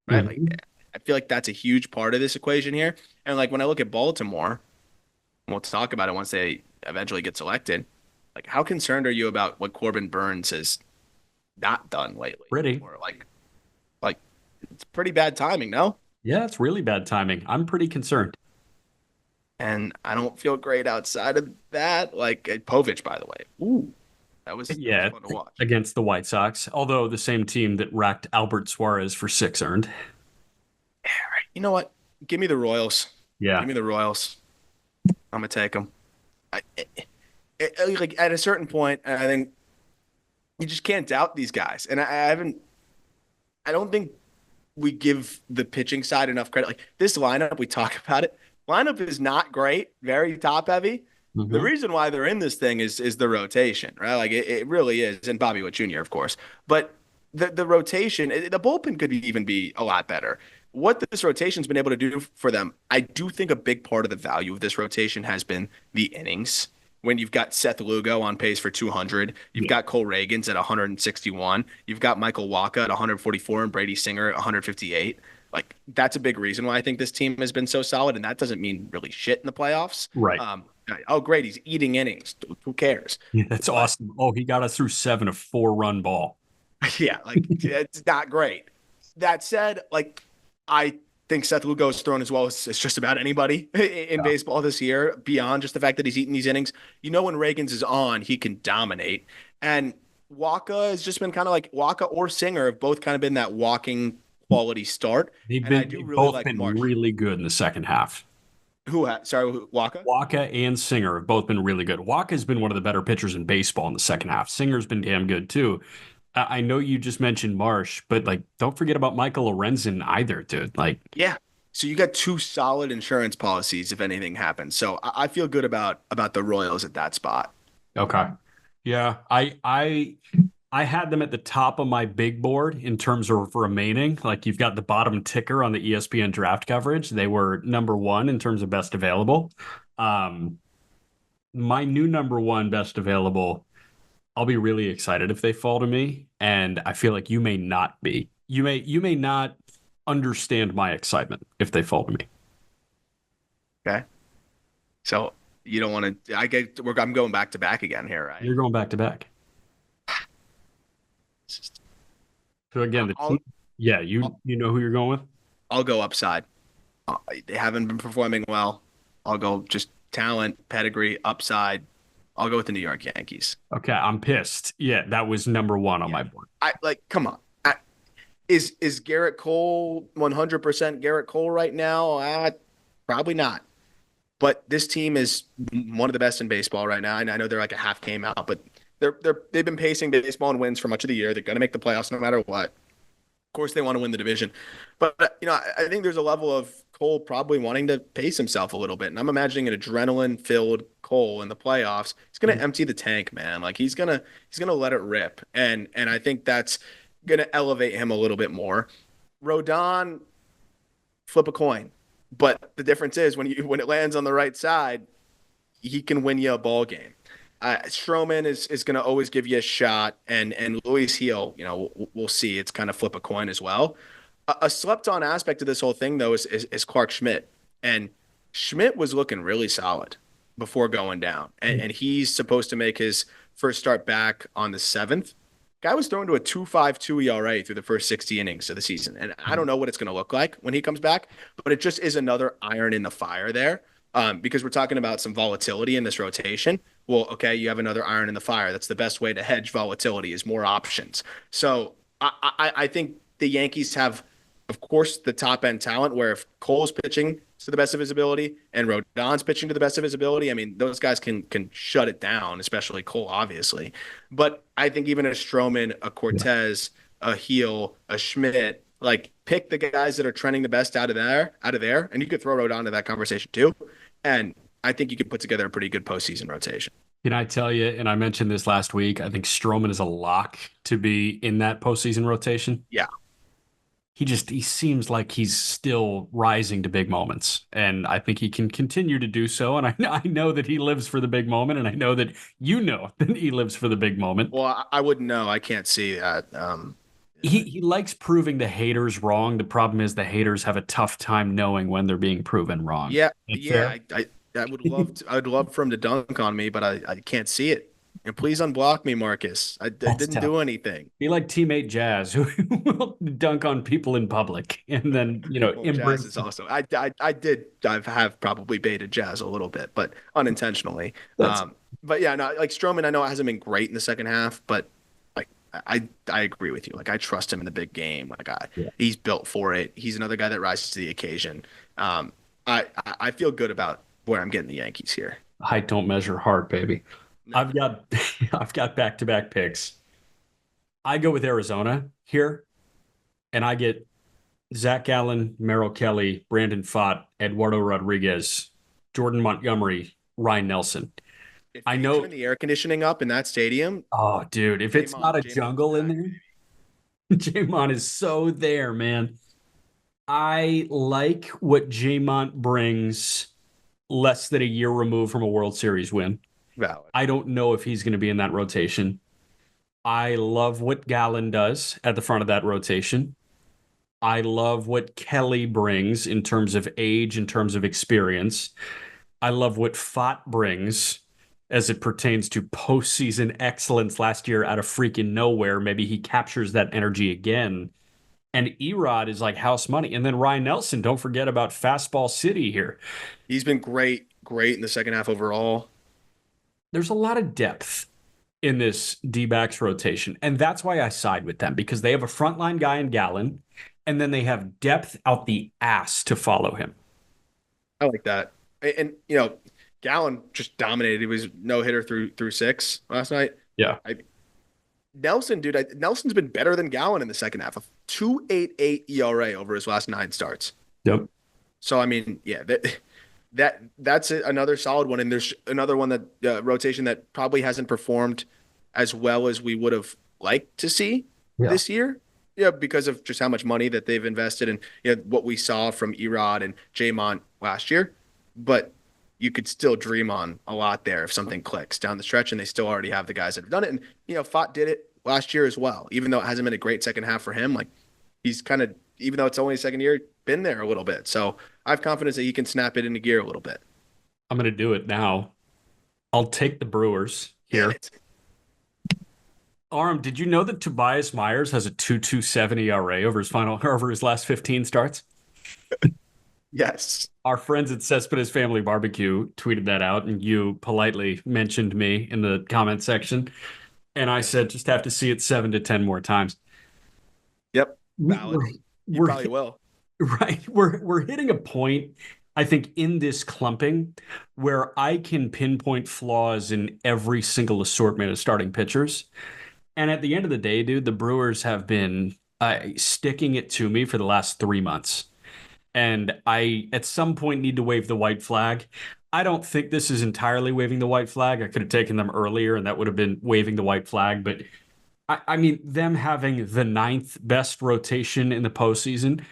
right? Like Mhm. I feel like that's a huge part of this equation here. And like when I look at Baltimore, we'll talk about it once they eventually get selected. Like, how concerned are you about what Corbin Burns has not done lately? Pretty. Or like it's pretty bad timing, no? Yeah, it's really bad timing. I'm pretty concerned. And I don't feel great outside of that. Like Povich, by the way. Ooh, that was Yeah, fun to watch. against the White Sox, although the same team that racked Albert Suarez for six earned. You know what? Give me the Royals. Yeah. Give me the Royals. I'm gonna take them. Like at a certain point, I think you just can't doubt these guys. And I haven't. I don't think we give the pitching side enough credit. Like this lineup, we talk about it. Lineup is not great, very top heavy. The Hmm. reason why they're in this thing is the rotation, right? Like it really is, and Bobby Witt Jr. of course, but the rotation, the bullpen could even be a lot better. What this rotation's been able to do for them, I do think a big part of the value of this rotation has been the innings. When you've got Seth Lugo on pace for 200, you've Yeah. got Cole Reagans at 161, you've got Michael Wacha at 144, and Brady Singer at 158. Like that's a big reason why I think this team has been so solid, and that doesn't mean really shit in the playoffs. Right. Um, oh, great, he's eating innings. Who cares? Yeah, that's But awesome. Oh, he got us through seven, a four-run ball. yeah, like it's not great. That said, like I think Seth Lugo has thrown as well as just about anybody in Yeah. baseball this year, beyond just the fact that he's eating these innings. You know, when Reagans is on, he can dominate. And Waka has just been kind of like Waka or Singer have both kind of been that walking quality start. And I do They've really both like been Marsh. really good in the second half. Waka? Waka and Singer have both been really good. Waka's been one of the better pitchers in baseball in the second half. Singer's been damn good too. I know you just mentioned Marsh, but like, don't forget about Michael Lorenzen either, dude. Like, Yeah. So you got two solid insurance policies if anything happens. So I feel good about the Royals at that spot. okay, yeah, I had them at the top of my big board in terms of remaining. Like, you've got the bottom ticker on the ESPN draft coverage. They were number one in terms of best available. Um, my new number one best available. I'll be really excited if they fall to me, and I feel like you may not be. You may not understand my excitement if they fall to me. Okay. So you don't want to. I'm going back to back again here, right? You're going back to back. It's just- So again, the team, I'll yeah, I'll, you know who you're going with? I'll go upside. They haven't been performing well. I'll go just talent, pedigree, upside. I'll go with the New York Yankees. Okay, I'm pissed. Yeah, that was number one on Yeah. my board. I like. Come on. Is Garrett Cole 100% Garrett Cole right now? Probably not. But this team is one of the best in baseball right now. And I know they're like a half game out, but they've been pacing baseball and wins for much of the year. They're going to make the playoffs no matter what. Of course, they want to win the division, but I think there's a level of Cole probably wanting to pace himself a little bit, and I'm imagining an adrenaline-filled Cole in the playoffs. He's going to empty the tank, man. Like he's gonna let it rip, and I think that's going to elevate him a little bit more. Rodon, flip a coin, but the difference is when it lands on the right side, he can win you a ball game. Stroman is going to always give you a shot, and Luis Heel, we'll see. It's kind of flip a coin as well. A slept on aspect of this whole thing though is Clark Schmidt, and Schmidt was looking really solid before going down, and he's supposed to make his first start back on the 7th. Guy was thrown to a 2.52 ERA through the first 60 innings of the season, and I don't know what it's going to look like when he comes back, but it just is another iron in the fire there. Because we're talking about some volatility in this rotation. Well, okay, you have another iron in the fire. That's the best way to hedge volatility is more options. So I think the Yankees have, of course, the top end talent where if Cole's pitching to the best of his ability and Rodon's pitching to the best of his ability, I mean, those guys can shut it down, especially Cole, obviously. But I think even a Stroman, a Cortez, a Heel, a Schmidt, like pick the guys that are trending the best out of there, and you could throw Rodon into that conversation too. And I think you could put together a pretty good postseason rotation. Can I tell you, and I mentioned this last week, I think Stroman is a lock to be in that postseason rotation. Yeah. He seems like he's still rising to big moments, and I think he can continue to do so. And I know that he lives for the big moment, and I know that you know that he lives for the big moment. Well, I wouldn't know. I can't see that. He likes proving the haters wrong. The problem is the haters have a tough time knowing when they're being proven wrong. Yeah, That's yeah. fair. I would love to, I'd love for him to dunk on me, but I can't see it. And please unblock me, Marcus. I That's didn't tough. do anything. Be like teammate Jazz, who will dunk on people in public and then, Well, Jazz embrace. is also. I have probably baited Jazz a little bit, but unintentionally. That's But yeah, no, like Stroman, I know it hasn't been great in the second half, but like I agree with you. Like I trust him in the big game. yeah. He's built for it. He's another guy that rises to the occasion. I feel good about where I'm getting the Yankees here. Height don't measure heart, baby. No. I've got I've got back-to-back picks. I go with Arizona here, and I get Zach Gallen, Merrill Kelly, Brandon Pfaadt, Eduardo Rodriguez, Jordan Montgomery, Ryan Nelson. If I you know, turn the air conditioning up in that stadium, oh, dude, if it's not a Jamon's jungle in back. there, Jamon is so there, man. I like what Jamont brings less than a year removed from a World Series win. Valid. I don't know if he's going to be in that rotation. I love what Gallen does at the front of that rotation. I love what Kelly brings in terms of age, in terms of experience. I love what Fott brings as it pertains to postseason excellence last year out of freaking nowhere. Maybe he captures that energy again. And Erod is like house money. And then Ryan Nelson, don't forget about Fastball City here. He's been great in the second half overall. There's a lot of depth in this D-backs rotation. And that's why I side with them, because they have a frontline guy in Gallen, and then they have depth out the ass to follow him. I like that. And Gallen just dominated. He was no hitter through six last night. Yeah. Nelson, dude, Nelson's been better than Gallen in the second half. A 2.88 ERA over his last 9 starts. Yep. So I mean, yeah, that's another solid one. And there's another one that rotation that probably hasn't performed as well as we would have liked to see this year. Yeah, because of just how much money that they've invested and what we saw from Erod and Jamont last year. But you could still dream on a lot there if something clicks down the stretch, and they still already have the guys that have done it. And Fott did it last year as well, even though it hasn't been a great second half for him. Like he's kind of, even though it's only his second year, been there a little bit. So I have confidence that he can snap it into gear a little bit. I'm going to do it now. I'll take the Brewers here. Aram, did you know that Tobias Myers has a 2.27 ERA over his last 15 starts? Yes. Our friends at Cespedes Family Barbecue tweeted that out, and you politely mentioned me in the comment section. And I said, just have to see it 7 to 10 more times. Yep. Valid. You probably will. Right. We're hitting a point, I think, in this clumping where I can pinpoint flaws in every single assortment of starting pitchers. And at the end of the day, dude, the Brewers have been sticking it to me for the last 3 months. And I, at some point, need to wave the white flag. I don't think this is entirely waving the white flag. I could have taken them earlier, and that would have been waving the white flag. But I mean, them having the 9th best rotation in the postseason,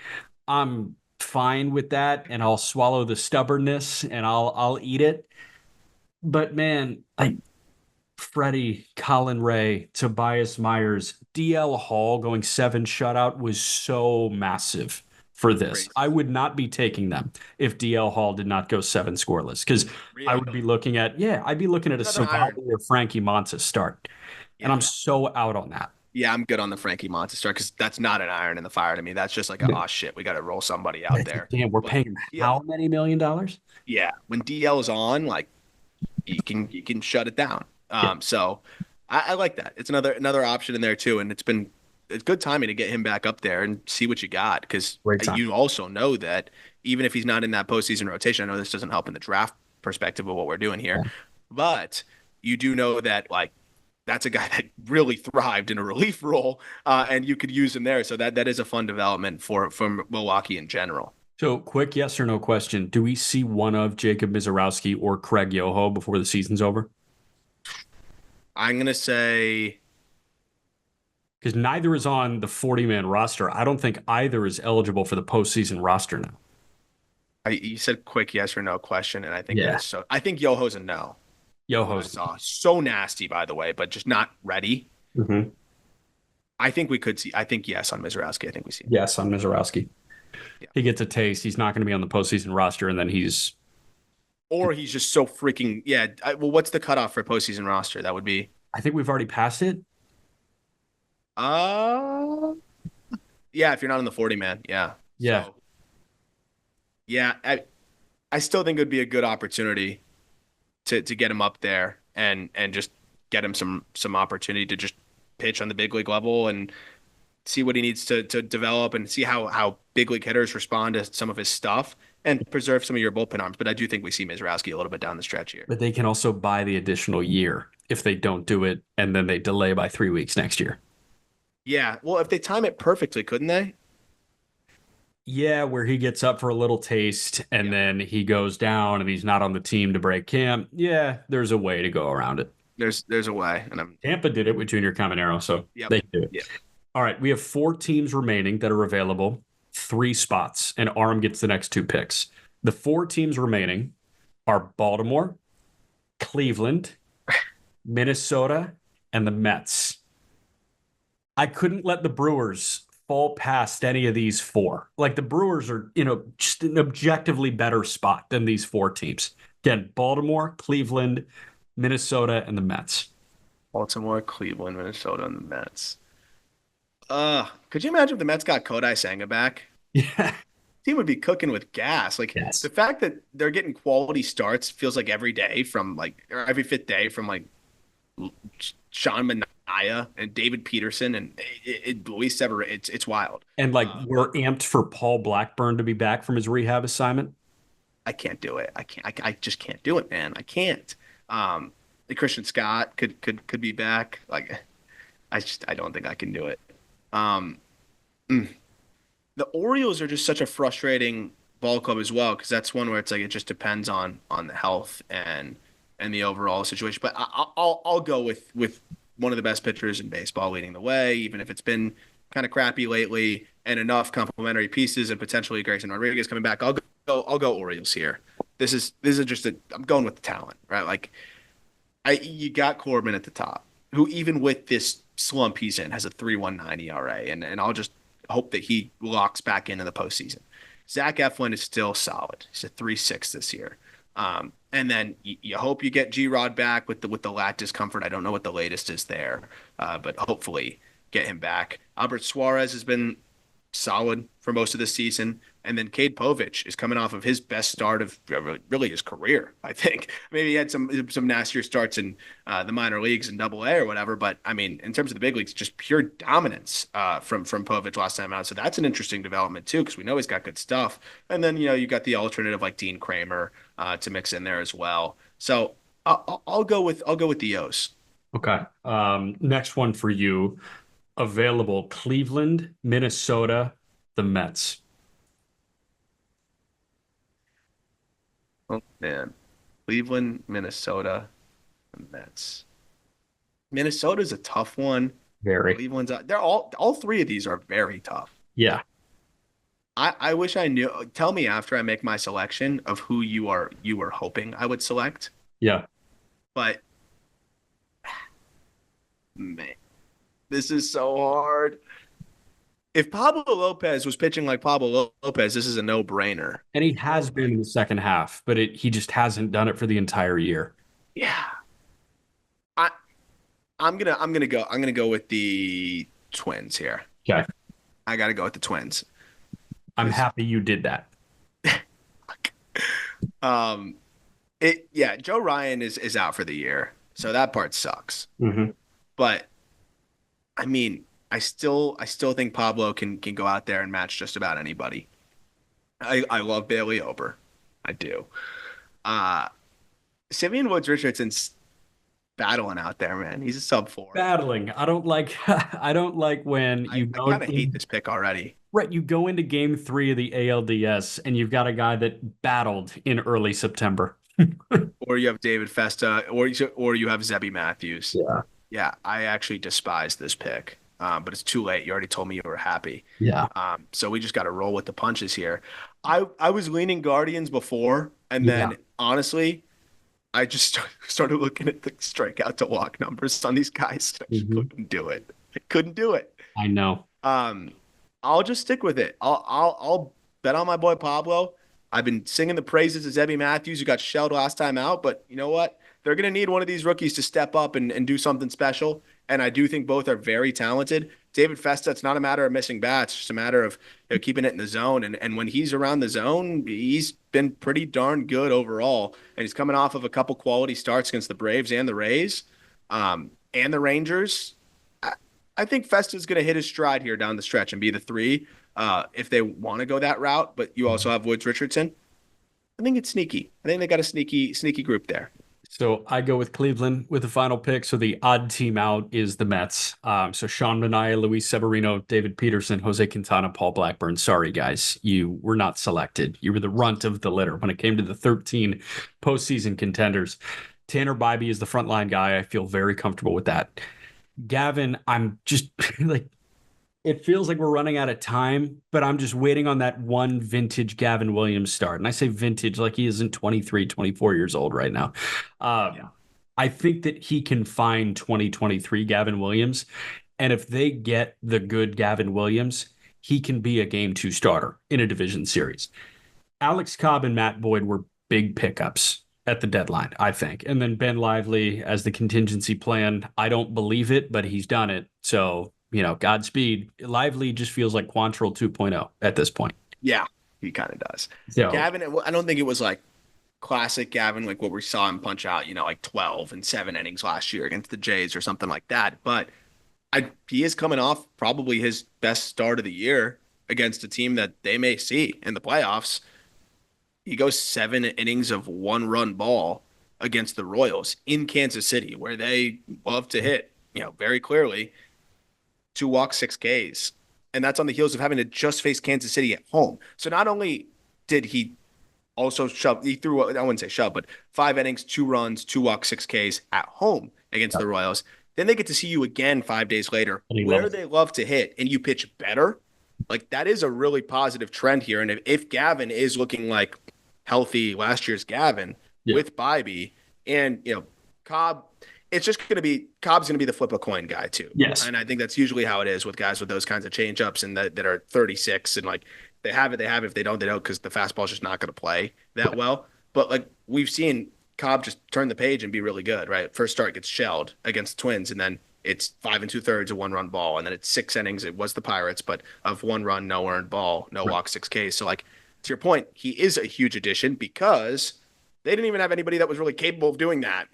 I'm fine with that, and I'll swallow the stubbornness and I'll eat it. But man, Freddie, Colin Ray, Tobias Myers, DL Hall going seven shutout was so massive for this. Crazy. I would not be taking them if DL Hall did not go seven scoreless because I would be Really? looking at, yeah, I'd be looking at a Another iron. Savali or Frankie Montas start. And I'm Yeah. so out on that. Yeah, I'm good on the Frankie Montes start because that's not an iron in the fire to me. That's just like a, No. oh shit, we got to roll somebody out It's there. damn, we're But paying him yeah, how many $1 million? yeah, when DL is on, like you can shut it down. Yeah, So I like that. It's another option in there too, and it's good timing to get him back up there and see what you got because great time. you also know that even if he's not in that postseason rotation, I know this doesn't help in the draft perspective of what we're doing here, Yeah. but you do know that like that's a guy that really thrived in a relief role, and you could use him there. So that is a fun development for Milwaukee in general. So, quick yes or no question. Do we see one of Jacob Mizorowski or Craig Yoho before the season's over? I'm gonna say Because neither is on the 40-man roster. I don't think either is eligible for the postseason roster now. you said quick yes or no question, and I think that Yeah. is so. I think Yoho's a no. From what I Yoho's. saw, so nasty by the way, but just not ready. Mhm. I think we could see. I think yes on Mizorowski. I think we see him. Yes, on Mizorowski. Yeah. He gets a taste. He's not going to be on the postseason roster, and then he's. Or he's just so freaking yeah. Well, what's the cutoff for postseason roster? That would be I think we've already passed it. uh yeah. If you're not on the 40 man, yeah. Yeah. So yeah, I still think it would be a good opportunity to get him up there and just get him some opportunity to just pitch on the big league level and see what he needs to develop and see how big league hitters respond to some of his stuff and preserve some of your bullpen arms. But I do think we see Mizrowski a little bit down the stretch here. But they can also buy the additional year if they don't do it, and then they delay by 3 weeks next year. Yeah, well, if they time it perfectly, couldn't they? Yeah, where he gets up for a little taste and Yeah, then he goes down and he's not on the team to break camp. Yeah, there's a way to go around it. there's a way, and I'm Tampa did it with Junior Caminero, so yep, they can do it. yeah. All right, we have four teams remaining that are available, three spots, and Aram gets the next two picks. The four teams remaining are Baltimore, Cleveland, Minnesota, and the Mets. I couldn't let the Brewers fall past any of these four. Like the Brewers are, just an objectively better spot than these four teams. Again, Baltimore, Cleveland, Minnesota, and the Mets. Baltimore, Cleveland, Minnesota, and the Mets. Could you imagine if the Mets got Kodai Senga back? Yeah. Team would be cooking with gas. Like Yes. the fact that they're getting quality starts feels like every day from like or every fifth day from like Sean Manaea and David Peterson and Luis Severino. It's wild. And like we're But amped for Paul Blackburn to be back from his rehab assignment. I can't do it. I can't. I just can't do it, man. I can't. The Christian Scott could be back. Like I don't think I can do it. Um, mm. The Orioles are just such a frustrating ball club as well because that's one where it's like it just depends on the health and the overall situation. But I'll go with one of the best pitchers in baseball leading the way, even if it's been kind of crappy lately, and enough complementary pieces and potentially Grayson Rodriguez coming back. I'll go Orioles here. This is just I'm going with the talent, right? Like you got Corbin at the top, who even with this slump he's in has a 3.19 ERA, and I'll just hope that he locks back into the postseason. Zach Eflin is still solid. He's a 3.6 this year. And then you hope you get G-Rod back with the lat discomfort. I don't know what the latest is there, but hopefully get him back. Albert Suarez has been solid for most of the season. And then Cade Povich is coming off of his best start of really his career, I think. Maybe he had some nastier starts in the minor leagues and Double A or whatever, but I mean, in terms of the big leagues, just pure dominance from Povich last time out. So that's an interesting development too, because we know he's got good stuff. And then you got the alternative like Dean Kramer to mix in there as well. So I'll go with the O's. Okay. Next one for you. Available Cleveland, Minnesota, the Mets. Oh man, Cleveland, Minnesota, the Mets. Minnesota's a tough one. Very. Cleveland's they're all three of these are very tough. Yeah. I wish I knew. Tell me after I make my selection of who you were hoping I would select. Yeah. But Man, this is so hard. If Pablo Lopez was pitching like Pablo Lopez, this is a no-brainer. And he But has been like, in the second half, but he just hasn't done it for the entire year. yeah, I I'm gonna go with the Twins here. Okay. I gotta go with the Twins I'm because happy you did that. um it yeah, Joe Ryan is out for the year, so that part sucks. Hmm. But I mean, I still think Pablo can go out there and match just about anybody. I love Bailey Ober, I do. Uh Simeon Woods Richardson's battling out there, man. He's a sub 4. Battling. I don't like I don't like when I, you I go kind of hate in, this pick already. right, you go into game 3 of the ALDS and you've got a guy that battled in early September. Or you have David Festa, or you have Zebby Matthews. Yeah. Yeah, I actually despise this pick, but it's too late. You already told me you were happy. Yeah. So we just got to roll with the punches here. I was leaning Guardians before, and Yeah. then honestly, I just started looking at the strikeout to walk numbers on these guys. And I just Hmm. couldn't do it. I couldn't do it. I know. Um, I'll just stick with it. I'll bet on my boy Pablo. I've been singing the praises of Zebby Matthews, who got shelled last time out, but you know what? They're gonna need one of these rookies to step up and do something special. And I do think both are very talented. David Festa, it's not a matter of missing bats, it's just a matter of keeping it in the zone. And when he's around the zone, he's been pretty darn good overall. And he's coming off of a couple quality starts against the Braves and the Rays, and the Rangers. I think Festa's going to hit his stride here down the stretch and be the 3 if they want to go that route. But you also have Woods Richardson. I think it's sneaky. I think they got a sneaky group there. So I go with Cleveland with the final pick. So the odd team out is the Mets. So Sean Manaea, Luis Severino, David Peterson, Jose Quintana, Paul Blackburn. Sorry, guys, you were not selected. You were the runt of the litter when it came to the 13 postseason contenders. Tanner Bybee is the frontline guy. I feel very comfortable with that. Gavin, I'm just like, it feels like we're running out of time, but I'm just waiting on that one vintage Gavin Williams start. And I say vintage like he isn't 23, 24 years old right now. Yeah. I think that he can find 2023 Gavin Williams. And if they get the good Gavin Williams, he can be a game 2 starter in a division series. Alex Cobb and Matt Boyd were big pickups at the deadline, I think. And then Ben Lively as the contingency plan. I don't believe it, but he's done it. So, Godspeed. Lively just feels like Quantrill 2.0 at this point. Yeah, he kind of does. So, Gavin, I don't think it was like classic Gavin, like what we saw him punch out, like 12 and 7 innings last year against the Jays or something like that. But he is coming off probably his best start of the year against a team that they may see in the playoffs. He goes 7 innings of 1-run ball against the Royals in Kansas City, where they love to hit, very clearly 2 walks, 6 Ks. And that's on the heels of having to just face Kansas City at home. So not only did he also he threw, I wouldn't say shove, but 5 innings, 2 runs, 2 walks, 6 Ks at home against the Royals. Then they get to see you again 5 days later, where they love to hit, and you pitch better. Like, that is a really positive trend here. And if Gavin is looking like healthy last year's Gavin with Bybee and, Cobb, it's just going to be Cobb's going to be the flip a coin guy too. yes. And I think that's usually how it is with guys with those kinds of change ups and that are 36 and like they have it. If they don't, they don't, because the fastball's just not going to play that well. But like we've seen Cobb just turn the page and be really good, right? First start gets shelled against the Twins, and then it's 5 2/3 a 1-run ball, and then it's 6 innings. It was the Pirates, but of 1 run, no earned ball, no walk, 6 Ks. So like to your point, he is a huge addition because they didn't even have anybody that was really capable of doing that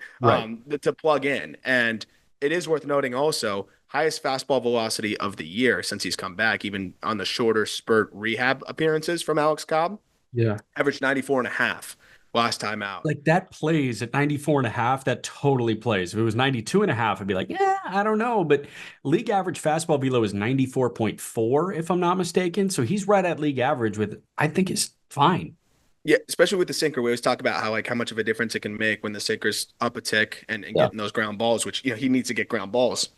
to plug in. And it is worth noting also, highest fastball velocity of the year since he's come back, even on the shorter spurt rehab appearances from Alex Cobb. Yeah. Averaged 94.5 last time out. Like that plays at 94.5, that totally plays. If it was 92.5, I'd be like, yeah, I don't know. But league average fastball velo is 94.4, if I'm not mistaken. So he's right at league average with, I think is fine. Yeah, especially with the sinker. We always talk about how much of a difference it can make when the sinker's up a tick and getting those ground balls, which he needs to get ground balls.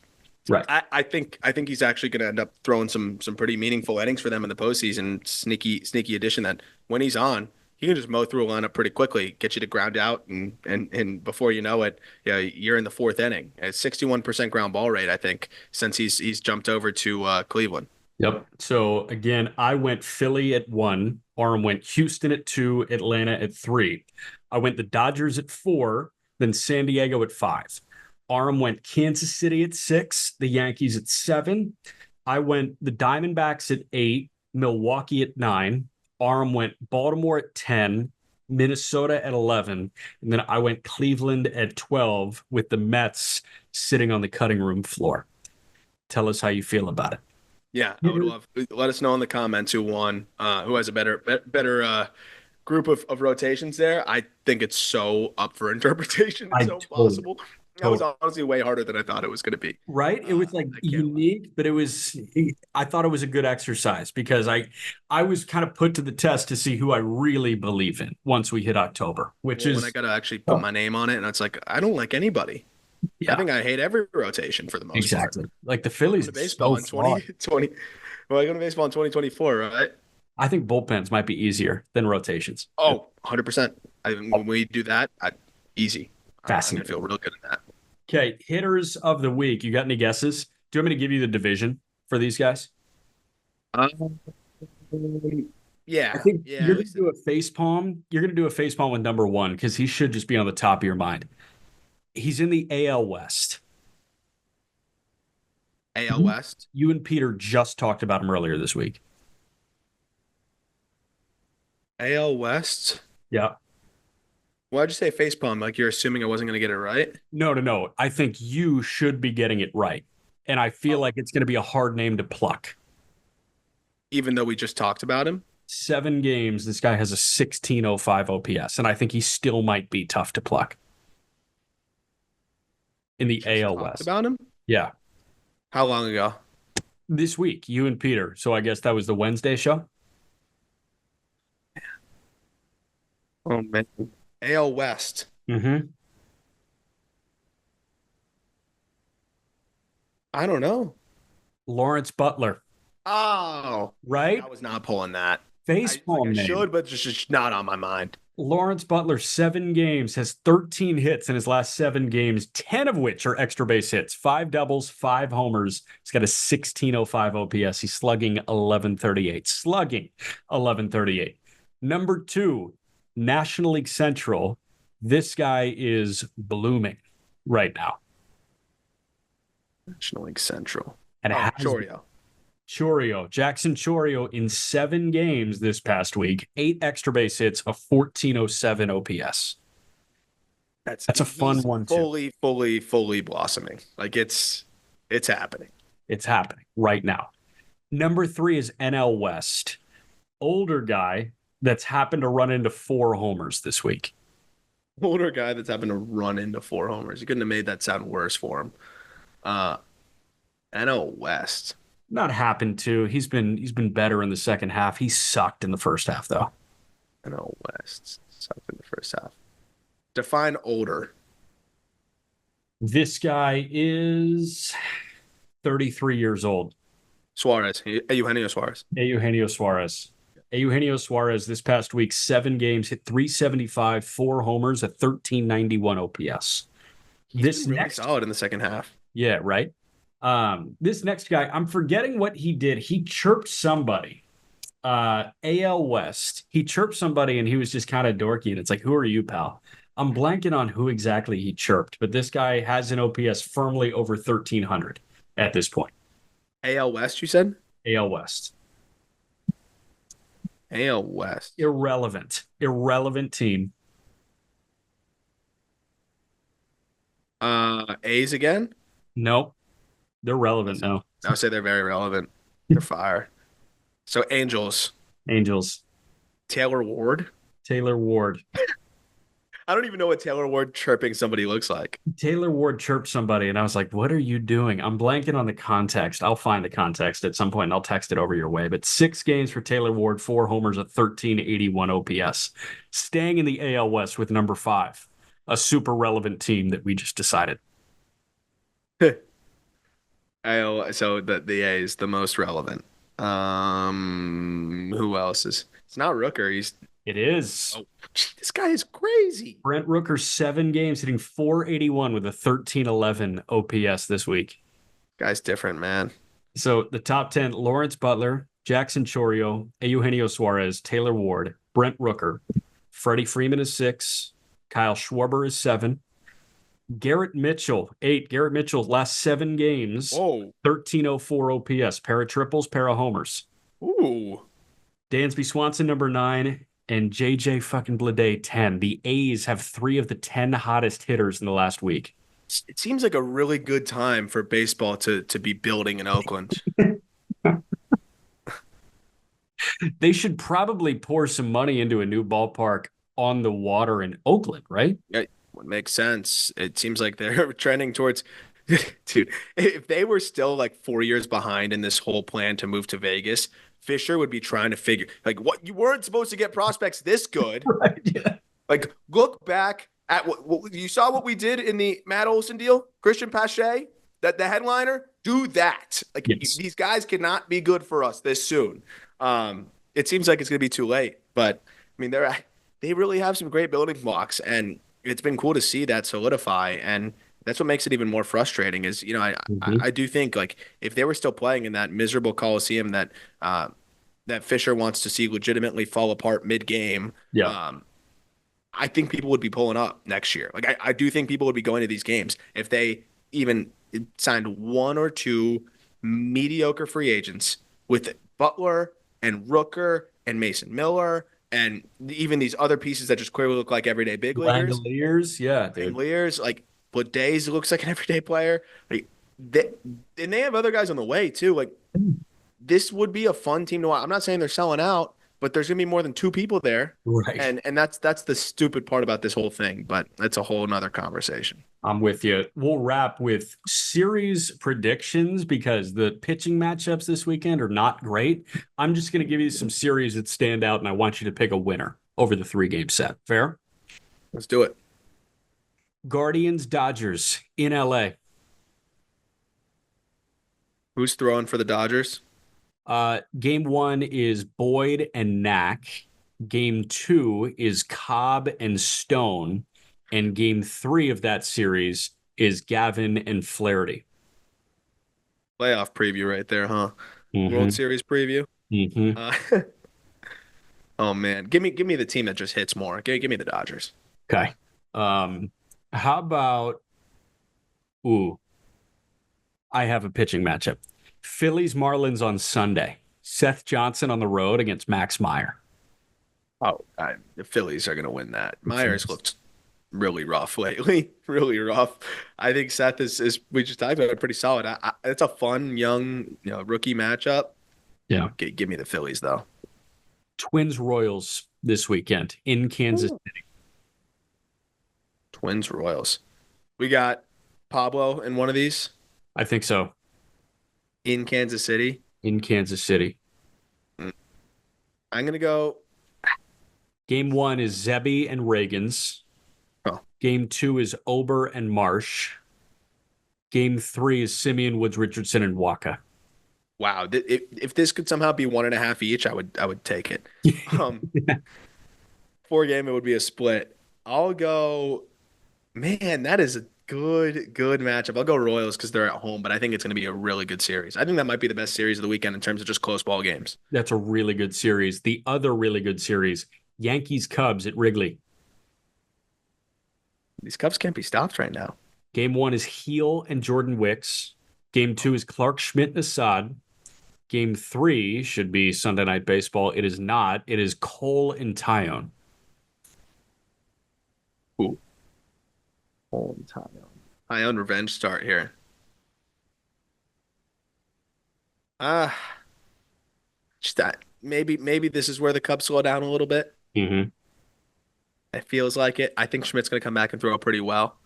Right. I think he's actually going to end up throwing some pretty meaningful innings for them in the postseason. Sneaky addition that when he's on, he can just mow through a lineup pretty quickly, get you to ground out, and before you know it, yeah, you're in the fourth inning. It's 61% ground ball rate, I think, since he's jumped over to Cleveland. Yep. So again, I went Philly at 1. Aram went Houston at 2, Atlanta at 3. I went the Dodgers at 4, then San Diego at 5. Aram went Kansas City at 6, the Yankees at 7. I went the Diamondbacks at 8, Milwaukee at 9. Aram went Baltimore at 10, Minnesota at 11, and then I went Cleveland at 12 with the Mets sitting on the cutting room floor. Tell us how you feel about it. Yeah, I would love. Let us know in the comments who won, who has a better group of rotations there. I think it's so up for interpretation. It's I so totally, possible. That was totally. honestly way harder than I thought it was going to be. Right? It was like I can't lie. unique, but I thought it was a good exercise because I was kind of put to the test to see who I really believe in once we hit October, which Well, when I is, got to actually put oh, my name on it, and it's like I don't like anybody. I yeah, think I hate every rotation for the most part. exactly. Like the Welcome Phillies to is baseball so in flawed. 2020. Welcome to baseball in 2024, right? I think bullpens might be easier than rotations. Oh, 100%. When we do that, easy. I'm gonna Fascinating. feel real good in that. Okay, hitters of the week. You got any guesses? Do you want me to give you the division for these guys? Um, I yeah, think yeah. you're At going to least do a face palm. You're going to do a face palm with number one because he should just be on the top of your mind. He's in the AL West. AL West. You and Peter just talked about him earlier this week. AL West. Yeah. Why'd you say facepalm? Like you're assuming I wasn't gonna get it right? No, no, no. I think you should be getting it right. And I feel Oh, like it's going to be a hard name to pluck. even though we just talked about him. 7 games, this guy has a 1605 OPS, and I think he still might be tough to pluck in the Just AL talked West. about him. Yeah. How long ago? This week, you and Peter. So I guess that was the Wednesday show. Oh man. AL West. Mm-hmm. I don't know. Lawrence Butler, Oh, right? I was not pulling that. I Facepalm name. should, but just not on my mind. Lawrence Butler, 7 games, has 13 hits in his last 7 games, 10 of which are extra base hits, 5 doubles, 5 homers. He's got a 1605 OPS. He's slugging 1138. Slugging 1138. Number 2, National League Central. This guy is blooming right now. National League Central. And it Oh, has Chorio. Chourio, Jackson Chourio in 7 games this past week, 8 extra base hits, a 1407 OPS. That's a fun He's one too. fully blossoming. Like it's happening. It's happening right now. Number 3 is NL West. Older guy that's happened to run into 4 homers this week. Older guy that's happened to run into 4 homers. You couldn't have made that sound worse for him. Uh, NL West. Not happened to. He's been better in the second half. He sucked in the first half though. NL West. Sucked in the first half. Define older. This guy is 33 years old. Suarez. Eugenio Suarez. Eugenio Suarez. Eugenio Suarez this past week, 7 games, hit 375, 4 homers, a 1391 OPS. He's This been really next, solid in the second half. yeah, right. This next guy, I'm forgetting what he did. He chirped somebody. AL West. He chirped somebody and he was just kind of dorky. And it's like, who are you, pal? I'm blanking on who exactly he chirped, but this guy has an OPS firmly over 1300 at this point. AL West, you said? AL West. AL West. Irrelevant. Irrelevant team. A's again? Nope. They're relevant now. I would say they're very relevant. They're fire. So Angels. Angels. Taylor Ward. Taylor Ward. I don't even know what Taylor Ward chirping somebody looks like. Taylor Ward chirped somebody, and I was like, what are you doing? I'm blanking on the context. I'll find the context at some point, and I'll text it over your way. But 6 games for Taylor Ward, 4 homers at 1381 OPS. Staying in the AL West with number 5, a super relevant team that we just decided. So the A is the most relevant. Who else is? It's not Rooker. It is. Oh, this guy is crazy. Brent Rooker, 7 games, hitting 481 with a 1311 OPS this week. Guy's different, man. So the top 10, Lawrence Butler, Jackson Chorio, Eugenio Suarez, Taylor Ward, Brent Rooker, Freddie Freeman is 6, Kyle Schwarber is 7, Garrett Mitchell, 8. Garrett Mitchell's last 7 games, Whoa. 1304 OPS, pair of triples, pair of homers. Ooh. Dansby Swanson, number 9, and JJ fucking Bleday, 10. The A's have 3 of the 10 hottest hitters in the last week. It seems like a really good time for baseball to be building in Oakland. They should probably pour some money into a new ballpark on the water in Oakland, right? Yeah, would make sense. It seems like they're trending towards, dude, if they were still like 4 years behind in this whole plan to move to Vegas, Fisher would be trying to figure like what you weren't supposed to get prospects this good. Right. Yeah. Like look back at what you saw what we did in the Matt Olson deal, Christian Pache, that the headliner, do that. Like Yes. these guys cannot be good for us this soon. It seems like it's going to be too late, but I mean they really have some great building blocks, and it's been cool to see that solidify. And that's what makes it even more frustrating. Is I do think like if they were still playing in that miserable Coliseum that Fisher wants to see legitimately fall apart mid game. Yeah. I think people would be pulling up next year. Like I do think people would be going to these games if they even signed one or two mediocre free agents with Butler and Rooker and Mason Miller and even these other pieces that just clearly look like everyday big leaguers. Langoliers, yeah, dude. Langoliers, like Blades looks like an everyday player. Like and they have other guys on the way too. Like this would be a fun team to watch. I'm not saying they're selling out, but there's gonna be more than two people there. Right. And that's the stupid part about this whole thing, but that's a whole nother conversation. I'm with you. We'll wrap with series predictions because the pitching matchups this weekend are not great. I'm just going to give you some series that stand out, and I want you to pick a winner over the 3-game set. Fair? Let's do it. Guardians, Dodgers in LA. Who's throwing for the Dodgers? Game 1 is Boyd and Knack. Game 2 is Cobb and Stone. And game 3 of that series is Gavin and Flaherty. Playoff preview right there, huh? Mm-hmm. World Series preview. Mm-hmm. Oh man, give me the team that just hits more. Give me the Dodgers. Okay. How about I have a pitching matchup. Phillies Marlins on Sunday. Seth Johnson on the road against Max Meyer. Oh, the Phillies are gonna win that. Myers looked really rough lately, really rough. I think Seth is we just talked about it, pretty solid. It's a fun young rookie matchup. Yeah. Give me the Phillies though. Twins Royals this weekend in Kansas City. Twins Royals. We got Pablo in one of these I think so. in Kansas City. In Kansas City. I'm gonna go. Game 1 is Zebby and Reagans. Oh. Game 2 is Ober and Marsh. Game 3 is Simeon, Woods, Richardson, and Waka. Wow, if this could somehow be 1.5 each, I would take it. 4-game, it would be a split. I'll go. Man, that is a good matchup. I'll go Royals because they're at home, but I think it's going to be a really good series. I think that might be the best series of the weekend in terms of just close ball games. That's a really good series. The other really good series, Yankees Cubs at Wrigley. These Cubs can't be stopped right now. Game 1 is Heel and Jordan Wicks. Game 2 is Clark Schmidt and Assad. Game 3 should be Sunday Night Baseball. It is not. It is Cole and Tyone. Ooh. Cole and Tyone. Tyone revenge start here. Just that maybe this is where the Cubs slow down a little bit. Mm-hmm. It feels like it. I think Schmidt's going to come back and throw pretty well.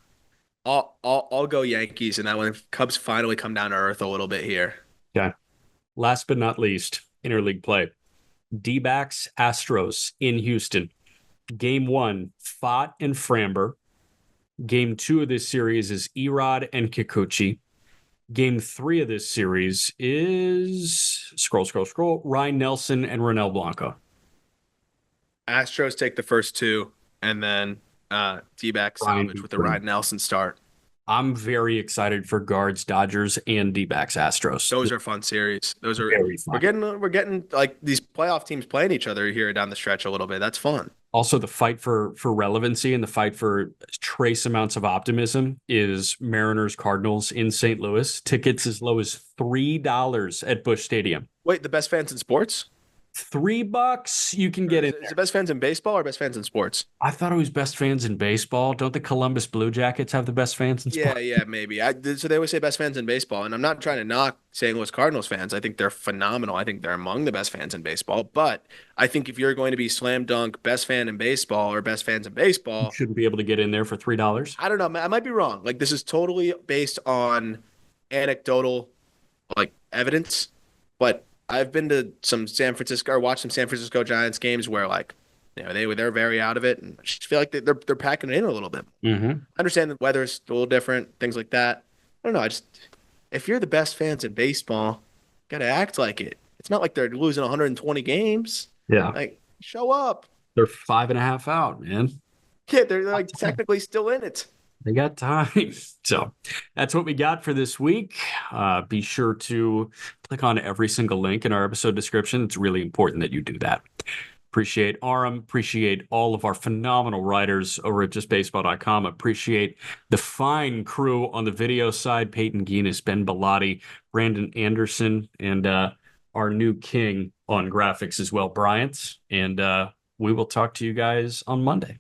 I'll go Yankees, and that when Cubs finally come down to earth a little bit here. Okay. Last but not least, interleague play. D-backs, Astros in Houston. Game 1, Fott and Framber. Game 2 of this series is Erod and Kikuchi. Game 3 of this series is scroll, Ryan Nelson and Ronel Blanco. Astros take the first two, and then D-back Brian salvage with the Green. Ryan Nelson start. I'm very excited for Guards, Dodgers, and D-backs Astros. Those are fun series. Those are Very we're fun. getting like these playoff teams playing each other here down the stretch a little bit. That's fun. Also, the fight for relevancy and the fight for trace amounts of optimism is Mariners Cardinals in St. Louis. Tickets as low as $3 at Busch Stadium. Wait, the best fans in sports? $3 you can get in Is there. it best fans in baseball or best fans in sports? I thought it was best fans in baseball. Don't the Columbus Blue Jackets have the best fans in Yeah, sports? yeah, maybe. So they always say best fans in baseball, and I'm not trying to knock St. Louis Cardinals fans. I think they're phenomenal. I think they're among the best fans in baseball. But I think if you're going to be slam dunk best fan in baseball or best fans in You baseball, shouldn't be able to get in there for $3. I don't know. I might be wrong. Like this is totally based on anecdotal like evidence, but I've been to some San Francisco or watched some San Francisco Giants games where like they're very out of it, and I just feel like they're packing it in a little bit. Mm-hmm. I understand the weather's a little different, things like that. I don't know. I just if you're the best fans in baseball, gotta act like it. It's not like they're losing 120 games. Yeah. Like show up. They're 5.5 out, man. Yeah, they're like technically still in it. They got time. So that's what we got for this week. Be sure to click on every single link in our episode description. It's really important that you do that. Appreciate Aram. Appreciate all of our phenomenal writers over at justbaseball.com. Appreciate the fine crew on the video side, Peyton Guinness, Ben Bellotti, Brandon Anderson, and our new king on graphics as well, Bryant. And we will talk to you guys on Monday.